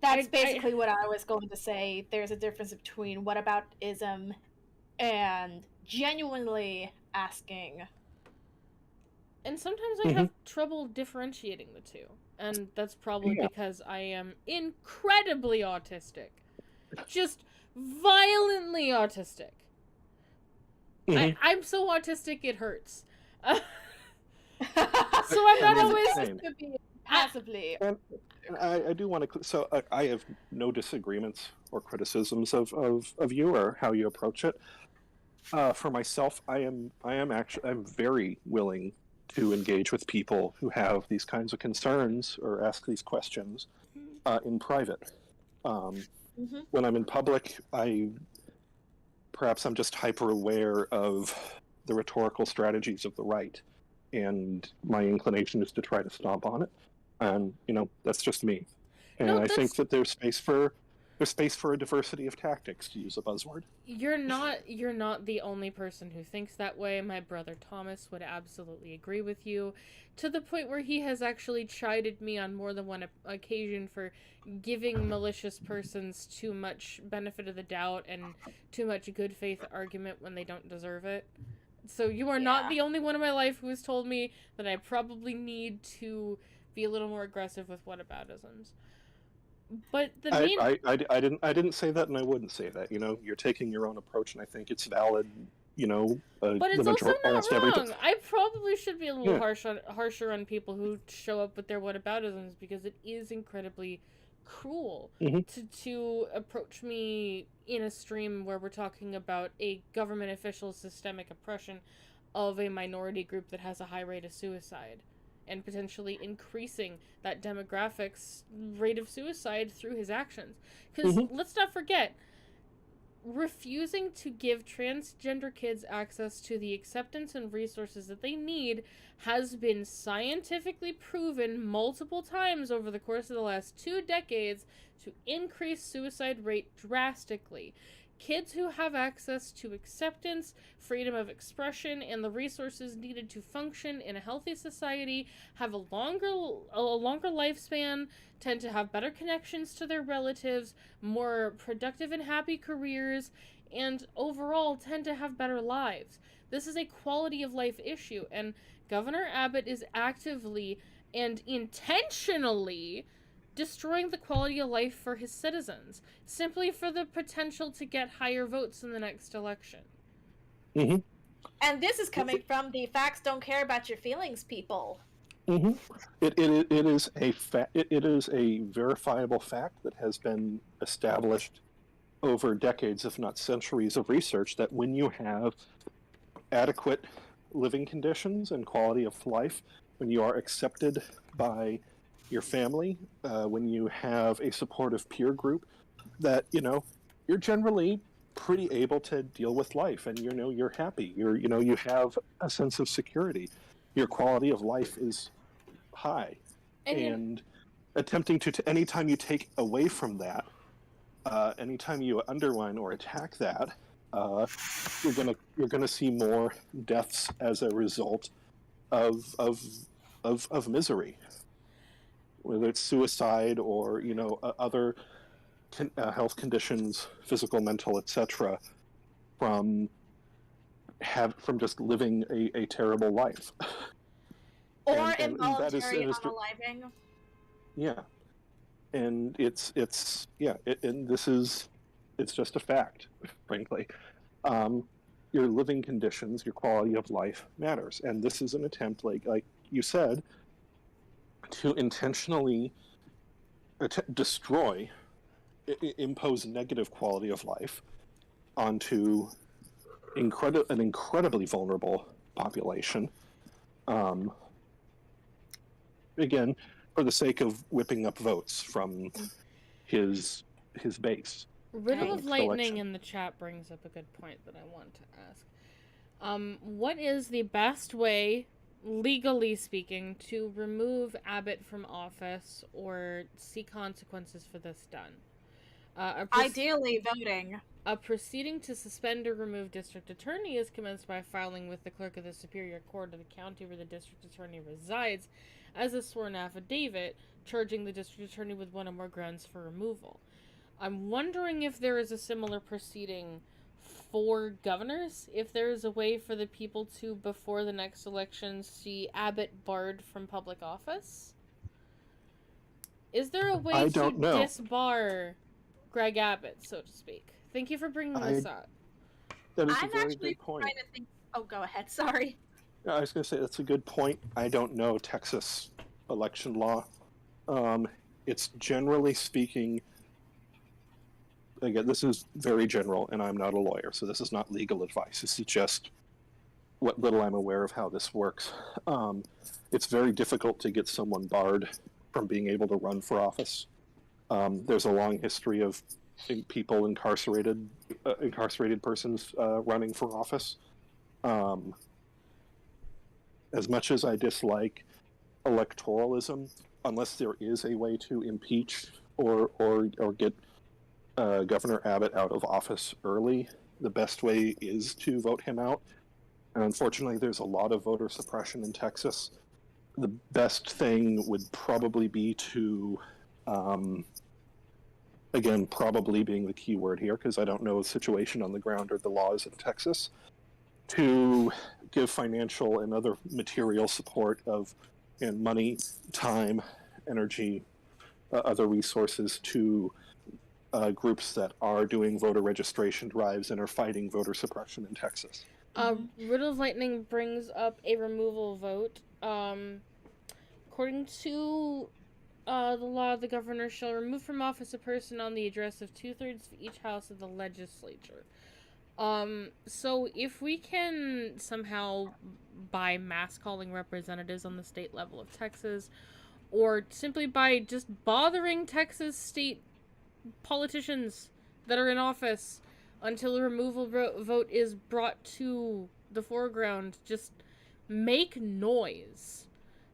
That's basically what I was going to say. There's a difference between whataboutism and genuinely asking. And sometimes I have trouble differentiating the two. And that's probably because I am incredibly autistic. Just violently autistic. I'm so autistic it hurts. So I'm not always... Passively. And I do want to... So I have no disagreements or criticisms of you or how you approach it. For myself, I'm very willing to engage with people who have these kinds of concerns or ask these questions in private. When I'm in public, perhaps I'm just hyper aware of the rhetorical strategies of the right, and my inclination is to try to stomp on it. And that's just me. And I think that there's space for a diversity of tactics, to use a buzzword. You're not the only person who thinks that way. My brother Thomas would absolutely agree with you, to the point where he has actually chided me on more than one occasion for giving malicious persons too much benefit of the doubt and too much good faith argument when they don't deserve it. So you are not the only one in my life who has told me that I probably need to be a little more aggressive with whataboutisms. But the I didn't say that, and I wouldn't say that. You're taking your own approach, and I think it's valid But the it's also not almost every wrong. I probably should be a little Yeah. harsher on people who show up with their whataboutisms, because it is incredibly cruel Mhm. to approach me in a stream where we're talking about a government official's systemic oppression of a minority group that has a high rate of suicide, and potentially increasing that demographics rate of suicide through his actions. Because Mhm. let's not forget, refusing to give transgender kids access to the acceptance and resources that they need has been scientifically proven multiple times over the course of the last 2 decades to increase suicide rate drastically. Kids who have access to acceptance, freedom of expression, and the resources needed to function in a healthy society have a longer lifespan, tend to have better connections to their relatives, more productive and happy careers, and overall tend to have better lives. This is a quality of life issue, and Governor Abbott is actively and intentionally destroying the quality of life for his citizens, simply for the potential to get higher votes in the next election. Mhm. And this is coming from the facts don't care about your feelings people. Mhm. It is it is a verifiable fact that has been established over decades, if not centuries, of research, that when you have adequate living conditions and quality of life, when you are accepted by your family, when you have a supportive peer group, that you're generally pretty able to deal with life, and you're happy. You have a sense of security. Your quality of life is high, And and attempting to anytime you take away from that, anytime you underline or attack that, uh, you're gonna see more deaths as a result of misery, whether it's suicide or other health conditions, physical, mental, etc., from from just living a terrible life. Or And that is, involuntary unaliving. yeah, and and this is, it's just a fact, frankly. um, your living conditions, your quality of life matters, and this is an attempt, like you said, to intentionally destroy, impose negative quality of life onto an incredibly vulnerable population. Um, Again, for the sake of whipping up votes from his base for Riddle the of next Lightning election. in the chat brings up a good point that I want to ask. What is the best way, legally speaking, to remove Abbott from office or see consequences for this done? Ideally voting. A proceeding to suspend or remove district attorney is commenced by filing with the clerk of the Superior Court of the county where the district attorney resides as a sworn affidavit, charging the district attorney with one or more grounds for removal. I'm wondering if there is a similar proceeding for governors, if there is a way for the people to, before the next election, see Abbott barred from public office? Is there a way I to don't know. disbar Greg Abbott, so to speak? Thank you for bringing I this up. That is a I'm very actually good point. trying to think. Oh, go ahead. Sorry. I was going to say that's a good point. I don't know Texas election law. It's generally speaking, again, this is very general, and I'm not a lawyer, so this is not legal advice. This is just what little I'm aware of how this works. It's very difficult to get someone barred from being able to run for office. There's a long history of people incarcerated persons running for office. As much as I dislike electoralism, unless there is a way to impeach or get Governor Abbott out of office early, the best way is to vote him out. And unfortunately, there's a lot of voter suppression in Texas. The best thing would probably be to, again, probably being the key word here, because I don't know the situation on the ground or the laws in Texas, to give financial and other material support of money, time, energy, other resources to groups that are doing voter registration drives and are fighting voter suppression in Texas. Riddle of Lightning brings up a removal vote. According to the law, the governor shall remove from office a person on the address of 2/3 of each house of the legislature. So if we can somehow, by mass calling representatives on the state level of Texas, or simply by just bothering Texas state politicians that are in office until a removal vote is brought to the foreground, just make noise.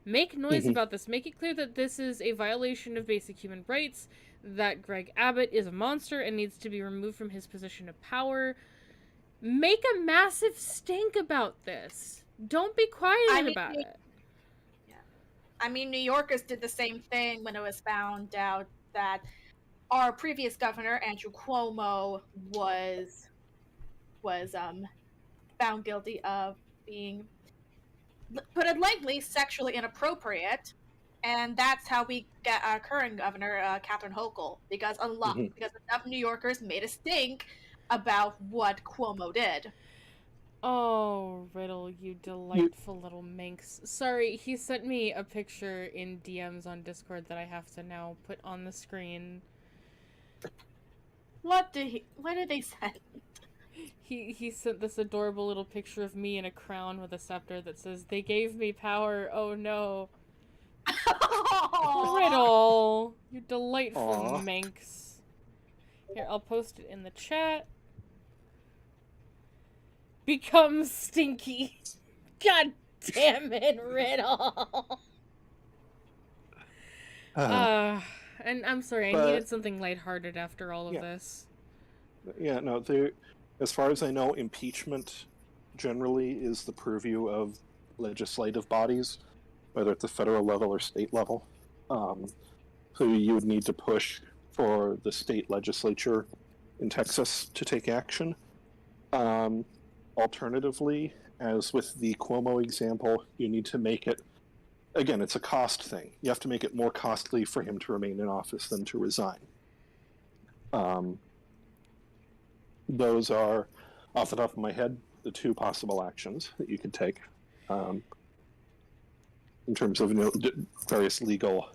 Make noise about this. Make it clear that this is a violation of basic human rights, that Greg Abbott is a monster and needs to be removed from his position of power. Make a massive stink about this. Don't be quiet about it. Yeah. I mean, New Yorkers did the same thing when it was found out that our previous governor, Andrew Cuomo, was found guilty of being, put it lightly, sexually inappropriate. And that's how we get our current governor, Catherine Hochul, because enough New Yorkers made a stink about what Cuomo did. Oh, Riddle, you delightful little minx. Sorry, he sent me a picture in DMs on Discord that I have to now put on the screen. What did they send? He sent this adorable little picture of me in a crown with a scepter that says, "They gave me power, oh no." Riddle, you delightful minx. Here, I'll post it in the chat. Become stinky. God damn it, Riddle. And I'm sorry, I needed something lighthearted after all of this. Yeah, no, as far as I know, impeachment generally is the purview of legislative bodies, whether at the federal level or state level. So you would need to push for the state legislature in Texas to take action. Alternatively, as with the Cuomo example, you need to make it, again, it's a cost thing. You have to make it more costly for him to remain in office than to resign. Those are, off the top of my head, the two possible actions that you could take in terms of various legal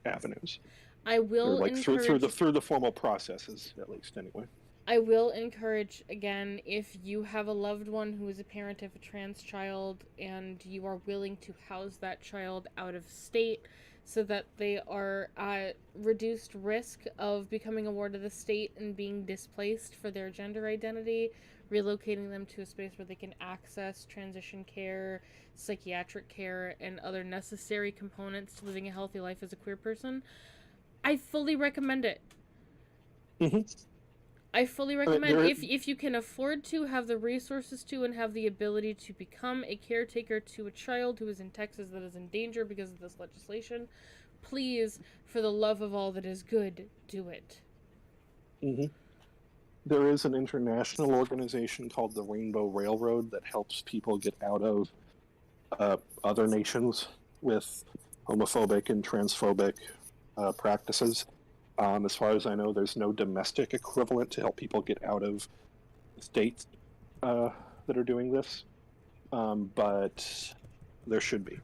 avenues. I will encourage through the formal processes, at least, anyway. I will encourage, again, if you have a loved one who is a parent of a trans child and you are willing to house that child out of state so that they are at reduced risk of becoming a ward of the state and being displaced for their gender identity, relocating them to a space where they can access transition care, psychiatric care, and other necessary components to living a healthy life as a queer person, I fully recommend it. I fully recommend, if you can afford to, have the resources to, and have the ability to become a caretaker to a child who is in Texas that is in danger because of this legislation, please, for the love of all that is good, do it. There is an international organization called the Rainbow Railroad that helps people get out of other nations with homophobic and transphobic practices. As far as I know, there's no domestic equivalent to help people get out of states that are doing this, but there should be.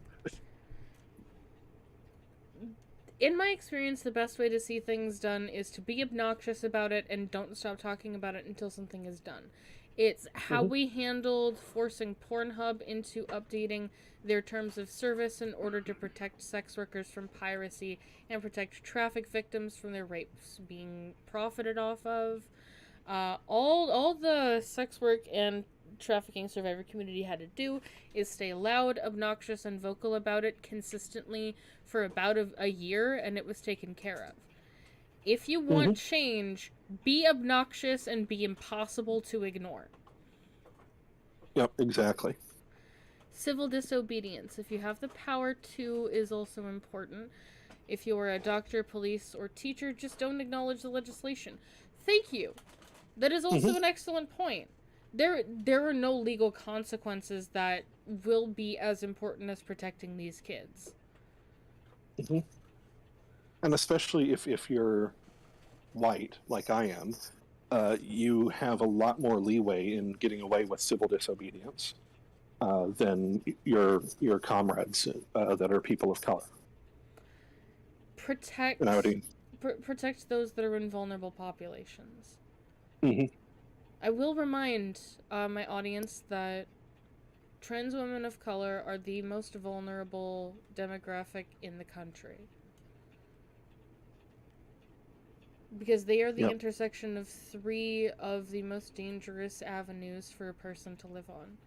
In my experience, the best way to see things done is to be obnoxious about it and don't stop talking about it until something is done. It's how we handled forcing Pornhub into updating their terms of service in order to protect sex workers from piracy and protect traffic victims from their rapes being profited off of. All the sex work and trafficking survivor community had to do is stay loud, obnoxious, and vocal about it consistently for about a year, and it was taken care of. If you want change, be obnoxious and be impossible to ignore. Yep, exactly. Civil disobedience, if you have the power to, is also important. If you're a doctor, police, or teacher, just don't acknowledge the legislation. Thank you. That is also an excellent point. There are no legal consequences that will be as important as protecting these kids. And especially if you're white, like I am, you have a lot more leeway in getting away with civil disobedience than your comrades that are people of color. Protect And I would, protect those that are in vulnerable populations. Mhm. I will remind my audience that trans women of color are the most vulnerable demographic in the country. Because they are the Yep. intersection of 3 of the most dangerous avenues for a person to live on.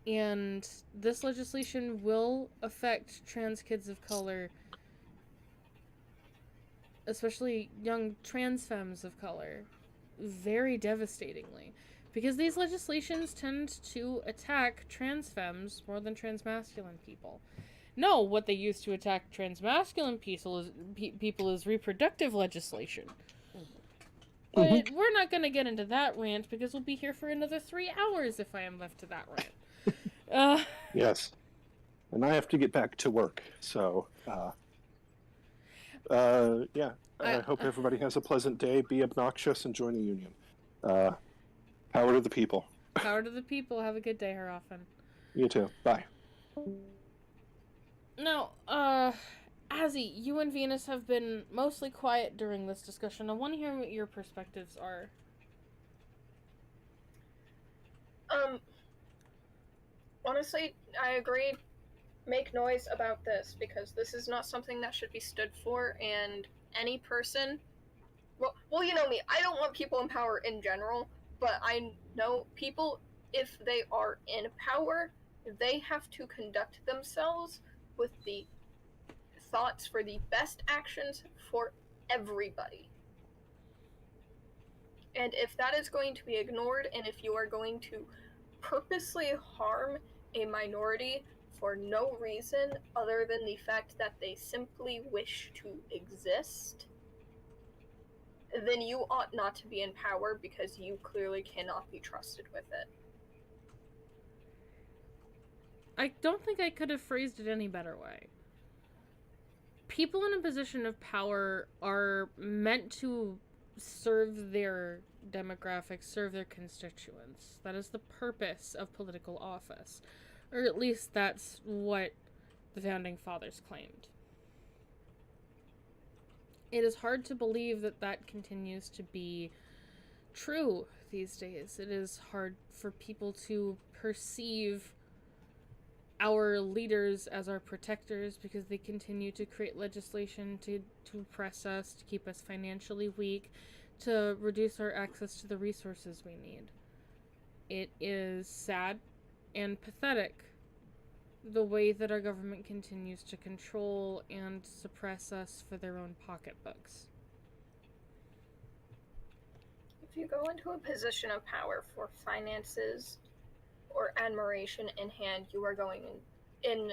And this legislation will affect trans kids of color, especially young trans femmes of color, very devastatingly. Because these legislations tend to attack trans femmes more than trans masculine people. No, what they use to attack trans masculine people is reproductive legislation. But we're not going to get into that rant because we'll be here for another 3 hours if I am left to that rant. Yes. And I have to get back to work. So, yeah. I hope everybody has a pleasant day. Be obnoxious and join a union. Power to the people. Power to the people. Have a good day, Harafen. You too. Bye. Now, Azzy, you and Venus have been mostly quiet during this discussion. I want to hear what your perspectives are. Honestly, I agree. Make noise about this, because this is not something that should be stood for, and any person... Well, you know me, I don't want people in power in general, but I know people, if they are in power, they have to conduct themselves with the thoughts for the best actions for everybody. And if that is going to be ignored, and if you are going to purposely harm a minority for no reason other than the fact that they simply wish to exist, then you ought not to be in power, because you clearly cannot be trusted with it. I don't think I could have phrased it any better way. People in a position of power are meant to serve their demographics, serve their constituents. That is the purpose of political office. Or at least that's what the Founding Fathers claimed. It is hard to believe that that continues to be true these days. It is hard for people to perceive our leaders as our protectors because they continue to create legislation to oppress us, to keep us financially weak, to reduce our access to the resources we need. It is sad and pathetic the way that our government continues to control and suppress us for their own pocketbooks. If you go into a position of power for finances or admiration in hand, you are going in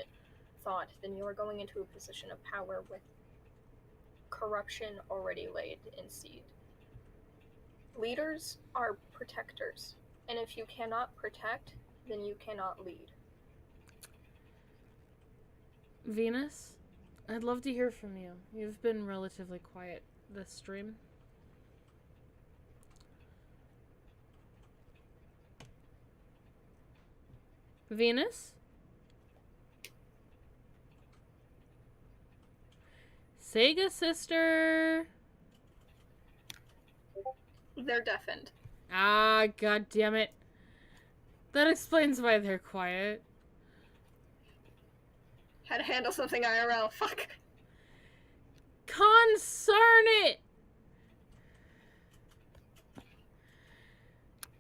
thought, then you are going into a position of power with corruption already laid in seed. Leaders are protectors, and if you cannot protect, then you cannot lead. Venus, I'd love to hear from you. You've been relatively quiet this stream. Venus? Sega sister! They're deafened. Ah, god damn it. That explains why they're quiet. Had to handle something IRL, fuck. Concern it!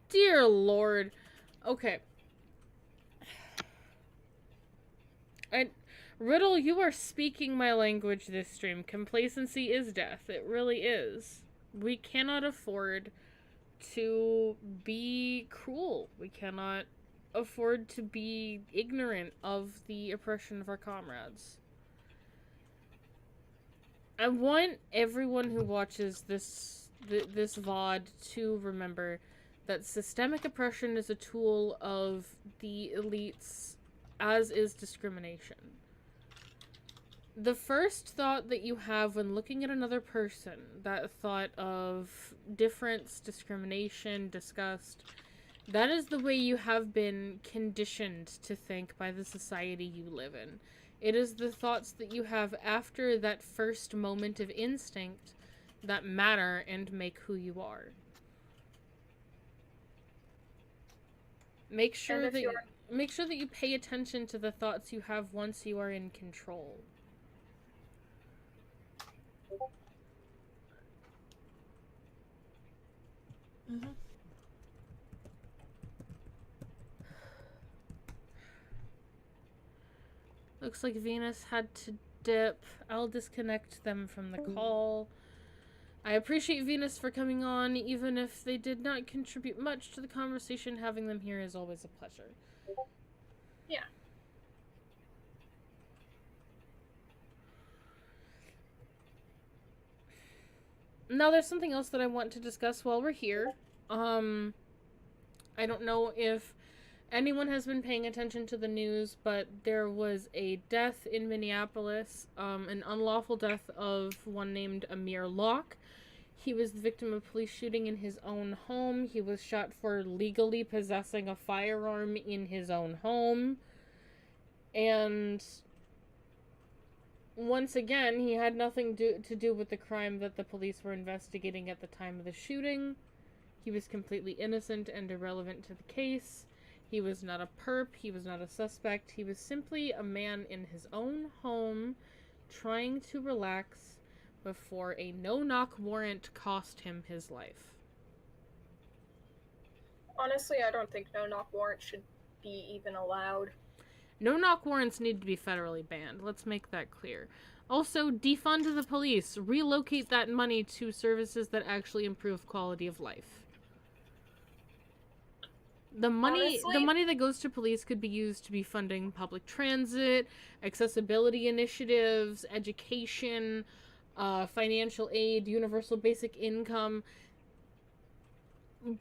Dear Lord. Okay. Riddle, you are speaking my language this stream. Complacency is death. It really is. We cannot afford to be cruel. We cannot afford to be ignorant of the oppression of our comrades. I want everyone who watches this VOD to remember that systemic oppression is a tool of the elites, as is discrimination. The first thought that you have when looking at another person, that thought of difference, discrimination, disgust, that is the way you have been conditioned to think by the society you live in. It is the thoughts that you have after that first moment of instinct that matter and make who you are. Make sure that you pay attention to the thoughts you have once you are in control. Mm-hmm. Looks like Venus had to dip. I'll disconnect them from the call. I appreciate Venus for coming on, even if they did not contribute much to the conversation. Having them here is always a pleasure. Yeah. Now, there's something else that I want to discuss while we're here. I don't know if anyone has been paying attention to the news, but there was a death in Minneapolis, an unlawful death of one named Amir Locke. He was the victim of police shooting in his own home. He was shot for legally possessing a firearm in his own home. And once again, he had nothing to do with the crime that the police were investigating at the time of the shooting. He was completely innocent and irrelevant to the case. He was not a perp. He was not a suspect. He was simply a man in his own home trying to relax before a no-knock warrant cost him his life. Honestly, I don't think no-knock warrants should be even allowed. No-knock warrants need to be federally banned. Let's make that clear. Also, defund the police. Relocate that money to services that actually improve quality of life. The money that goes to police could be used to be funding public transit, accessibility initiatives, education, financial aid, universal basic income.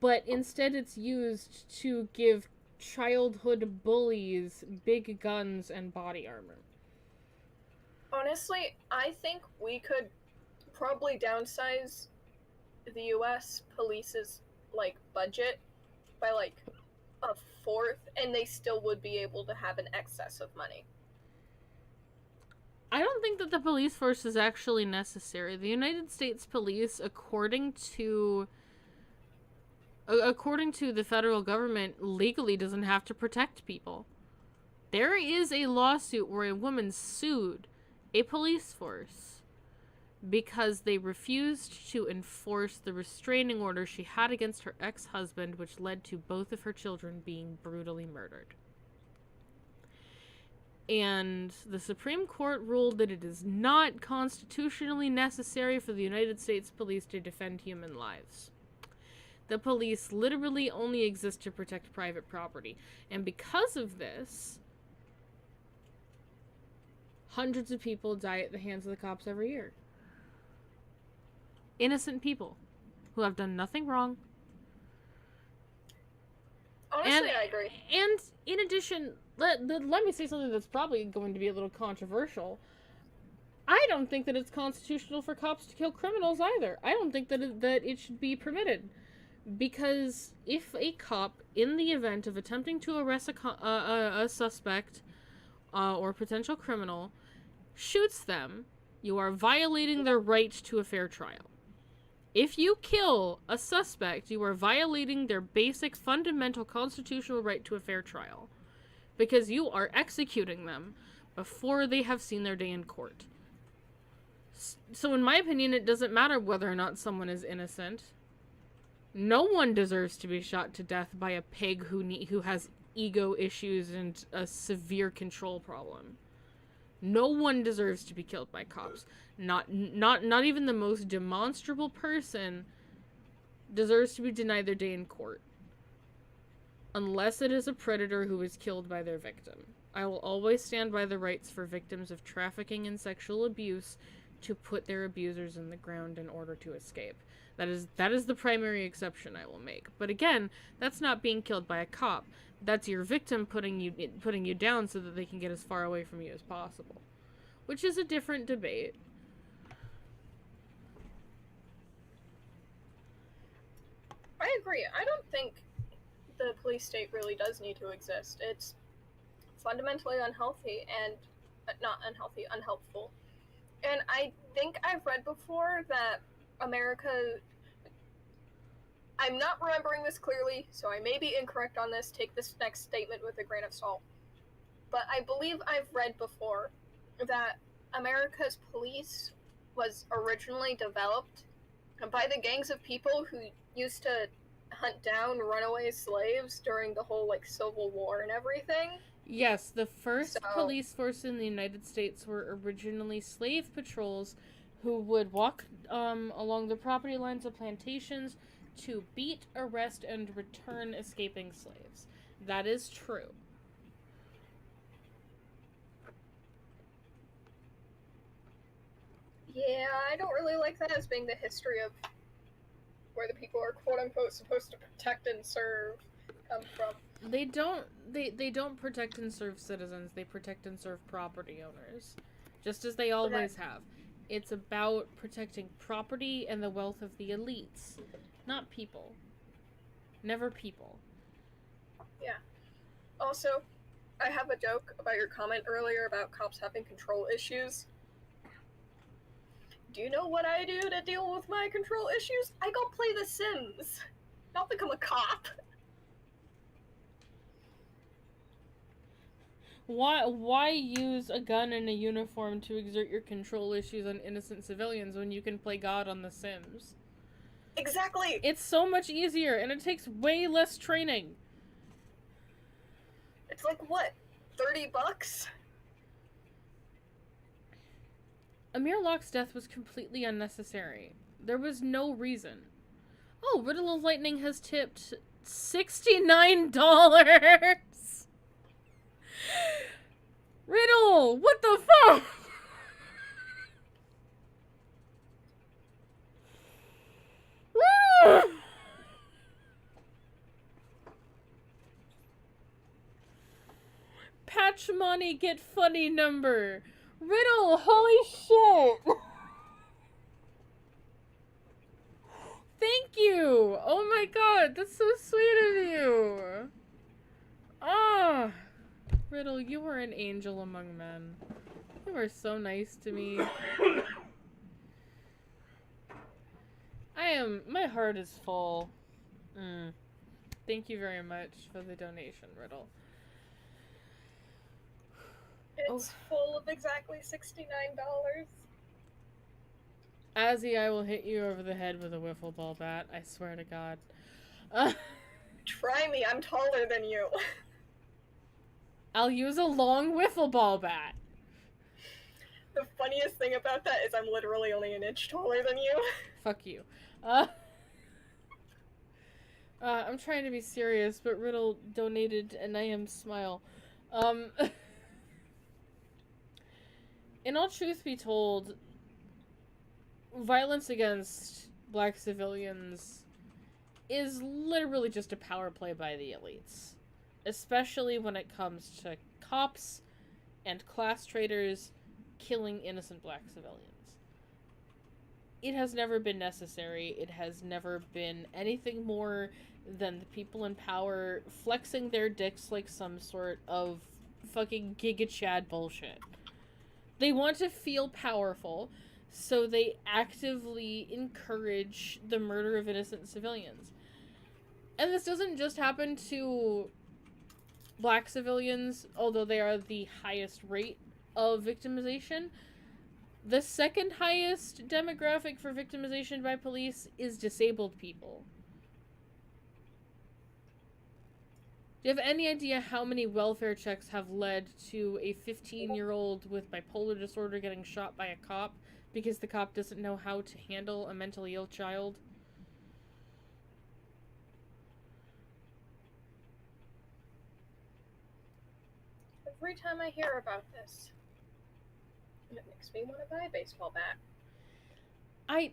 But instead it's used to give childhood bullies big guns and body armor. Honestly, I think we could probably downsize the US police's, budget by, a fourth, and they still would be able to have an excess of money. I don't think that the police force is actually necessary. The United States Police, according to the federal government, legally doesn't have to protect people. There is a lawsuit where a woman sued a police force because they refused to enforce the restraining order she had against her ex-husband, which led to both of her children being brutally murdered. And the Supreme Court ruled that it is not constitutionally necessary for the United States Police to defend human lives. The police literally only exist to protect private property. And because of this, hundreds of people die at the hands of the cops every year. Innocent people who have done nothing wrong. Honestly, I agree. And in addition, let me say something that's probably going to be a little controversial. I don't think that it's constitutional for cops to kill criminals either. I don't think that it should be permitted. Because if a cop, in the event of attempting to arrest a suspect or potential criminal, shoots them, you are violating their right to a fair trial. If you kill a suspect, you are violating their basic fundamental constitutional right to a fair trial. Because you are executing them before they have seen their day in court. So in my opinion, it doesn't matter whether or not someone is innocent. No one deserves to be shot to death by a pig who has ego issues and a severe control problem. No one deserves to be killed by cops. Not even the most demonstrable person deserves to be denied their day in court. Unless it is a predator who is killed by their victim. I will always stand by the rights for victims of trafficking and sexual abuse to put their abusers in the ground in order to escape. That is the primary exception I will make. But again, that's not being killed by a cop. That's your victim putting you down so that they can get as far away from you as possible. which is a different debate. I agree. I don't think the police state really does need to exist. It's fundamentally unhealthy and not unhealthy, unhelpful. And I think I've read before that America. I'm not remembering this clearly, so I may be incorrect on this. Take this next statement with a grain of salt. But I believe I've read before that America's police was originally developed by the gangs of people who used to hunt down runaway slaves during the whole, like, Civil War and everything. Yes, the first police force in the United States were originally slave patrols who would walk along the property lines of plantations to beat, arrest, and return escaping slaves. That is true. Yeah, I don't really like that as being the history of where the people are quote-unquote supposed to protect and serve come from. They don't protect and serve citizens, they protect and serve property owners. Just as they always have. It's about protecting property and the wealth of the elites, not people. Never people. Yeah. Also, I have a joke about your comment earlier about cops having control issues. Do you know what I do to deal with my control issues? I go play The Sims. Not become a cop. Why use a gun and a uniform to exert your control issues on innocent civilians when you can play God on The Sims? Exactly! It's so much easier, and it takes way less training. It's like, what, $30? Amir Locke's death was completely unnecessary. There was no reason. Oh, Riddle of Lightning has tipped $69! Riddle! What the fuck? Patch money, get funny number. Riddle, holy shit. Thank you. Oh my god, that's so sweet of you. Ah. Riddle, you are an angel among men. You are so nice to me. My heart is full. Thank you very much for the donation, Riddle. It's full of exactly $69. Azzy, I will hit you over the head with a wiffle ball bat. I swear to God. Try me, I'm taller than you. I'll use a long wiffle ball bat. The funniest thing about that is I'm literally only an inch taller than you. Fuck you. I'm trying to be serious, but Riddle donated an I am smile. In all truth be told, violence against black civilians is literally just a power play by the elites. Especially when it comes to cops and class traitors killing innocent black civilians. It has never been necessary. It has never been anything more than the people in power flexing their dicks like some sort of fucking Giga Chad bullshit. They want to feel powerful, so they actively encourage the murder of innocent civilians. And this doesn't just happen to black civilians, although they are the highest rate of victimization. The second highest demographic for victimization by police is disabled people. Do you have any idea how many welfare checks have led to a 15-year-old with bipolar disorder getting shot by a cop because the cop doesn't know how to handle a mentally ill child? Every time I hear about this, it makes me want to buy a baseball bat.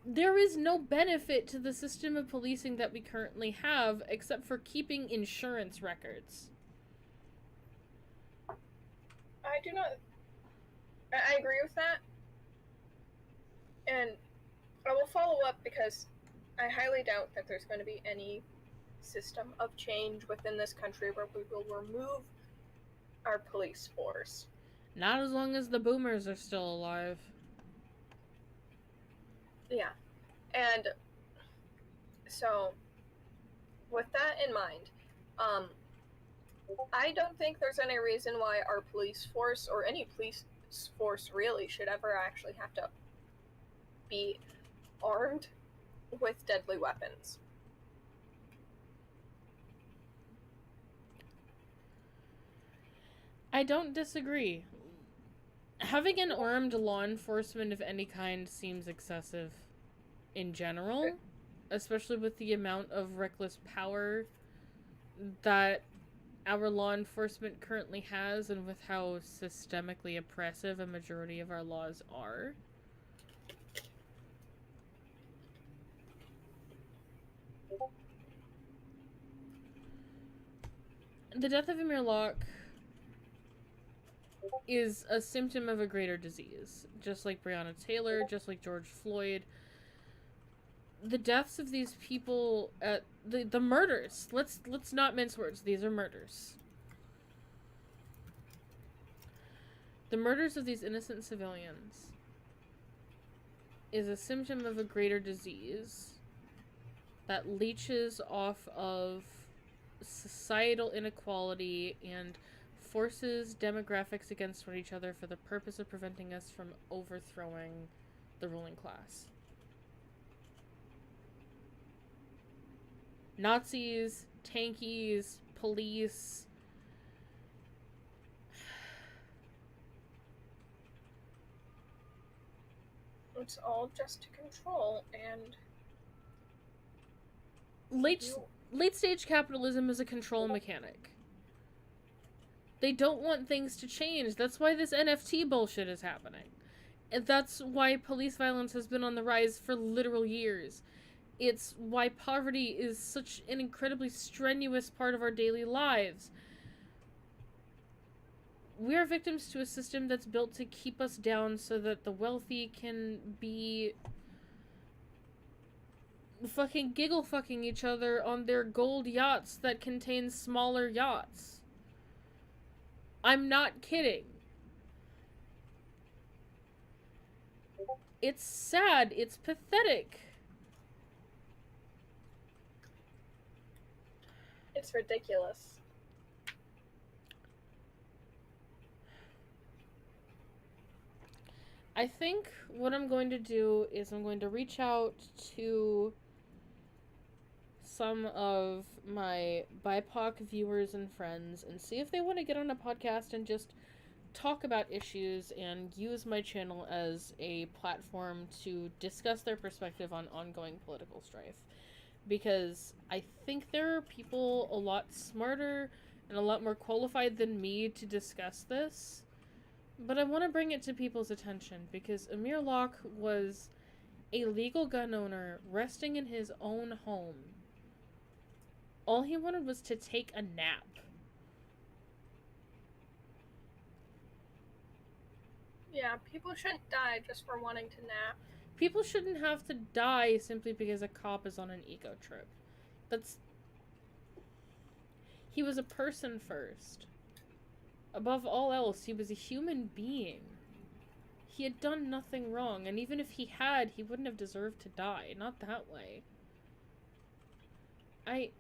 There is no benefit to the system of policing that we currently have except for keeping insurance records. I do not I agree with that. And I will follow up because I highly doubt that there's going to be any system of change within this country where we will remove our police force. Not as long as the boomers are still alive. Yeah. And so, with that in mind, I don't think there's any reason why our police force, or any police force really, should ever actually have to be armed with deadly weapons. I don't disagree. Having an armed law enforcement of any kind seems excessive in general, especially with the amount of reckless power that our law enforcement currently has and with how systemically oppressive a majority of our laws are. The death of Amir Locke is a symptom of a greater disease, just like Breonna Taylor, just like George Floyd. The deaths of these people, the murders. Let's not mince words. These are murders. The murders of these innocent civilians is a symptom of a greater disease that leeches off of societal inequality and forces demographics against each other for the purpose of preventing us from overthrowing the ruling class. Nazis, tankies, police. It's all just to control, and Late stage capitalism is a control mechanic. They don't want things to change. That's why this NFT bullshit is happening. And that's why police violence has been on the rise for literal years. It's why poverty is such an incredibly strenuous part of our daily lives. We are victims to a system that's built to keep us down so that the wealthy can be fucking giggle fucking each other on their gold yachts that contain smaller yachts. I'm not kidding. It's sad. It's pathetic. it's ridiculous. I think what I'm going to do is I'm going to reach out to some of my BIPOC viewers and friends and see if they want to get on a podcast and just talk about issues and use my channel as a platform to discuss their perspective on ongoing political strife. Because I think there are people a lot smarter and a lot more qualified than me to discuss this. But I want to bring it to people's attention because Amir Locke was a legal gun owner resting in his own home. All he wanted was to take a nap. Yeah, people shouldn't die just for wanting to nap. People shouldn't have to die simply because a cop is on an eco trip. He was a person first. Above all else, he was a human being. He had done nothing wrong, and even if he had, he wouldn't have deserved to die. Not that way. I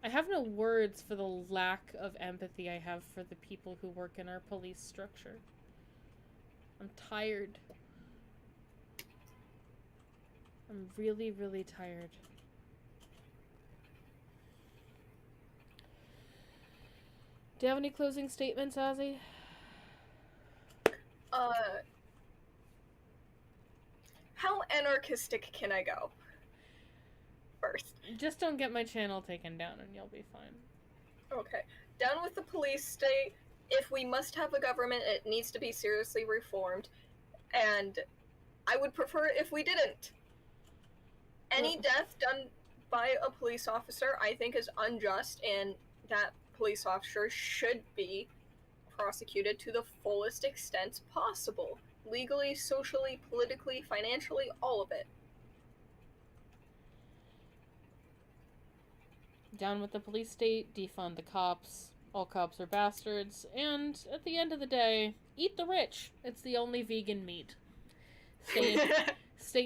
have no words for the lack of empathy I have for the people who work in our police structure. I'm tired. I'm really, really tired. Do you have any closing statements, Ozzy? How anarchistic can I go? First. Just don't get my channel taken down and you'll be fine. Okay. Down with the police state. If we must have a government, it needs to be seriously reformed. And I would prefer it if we didn't. Any death done by a police officer, I think, is unjust, and that police officer should be prosecuted to the fullest extent possible. Legally, socially, politically, financially, all of it. Down with the police state, defund the cops. All cops are bastards. And at the end of the day, eat the rich. It's the only vegan meat. Stay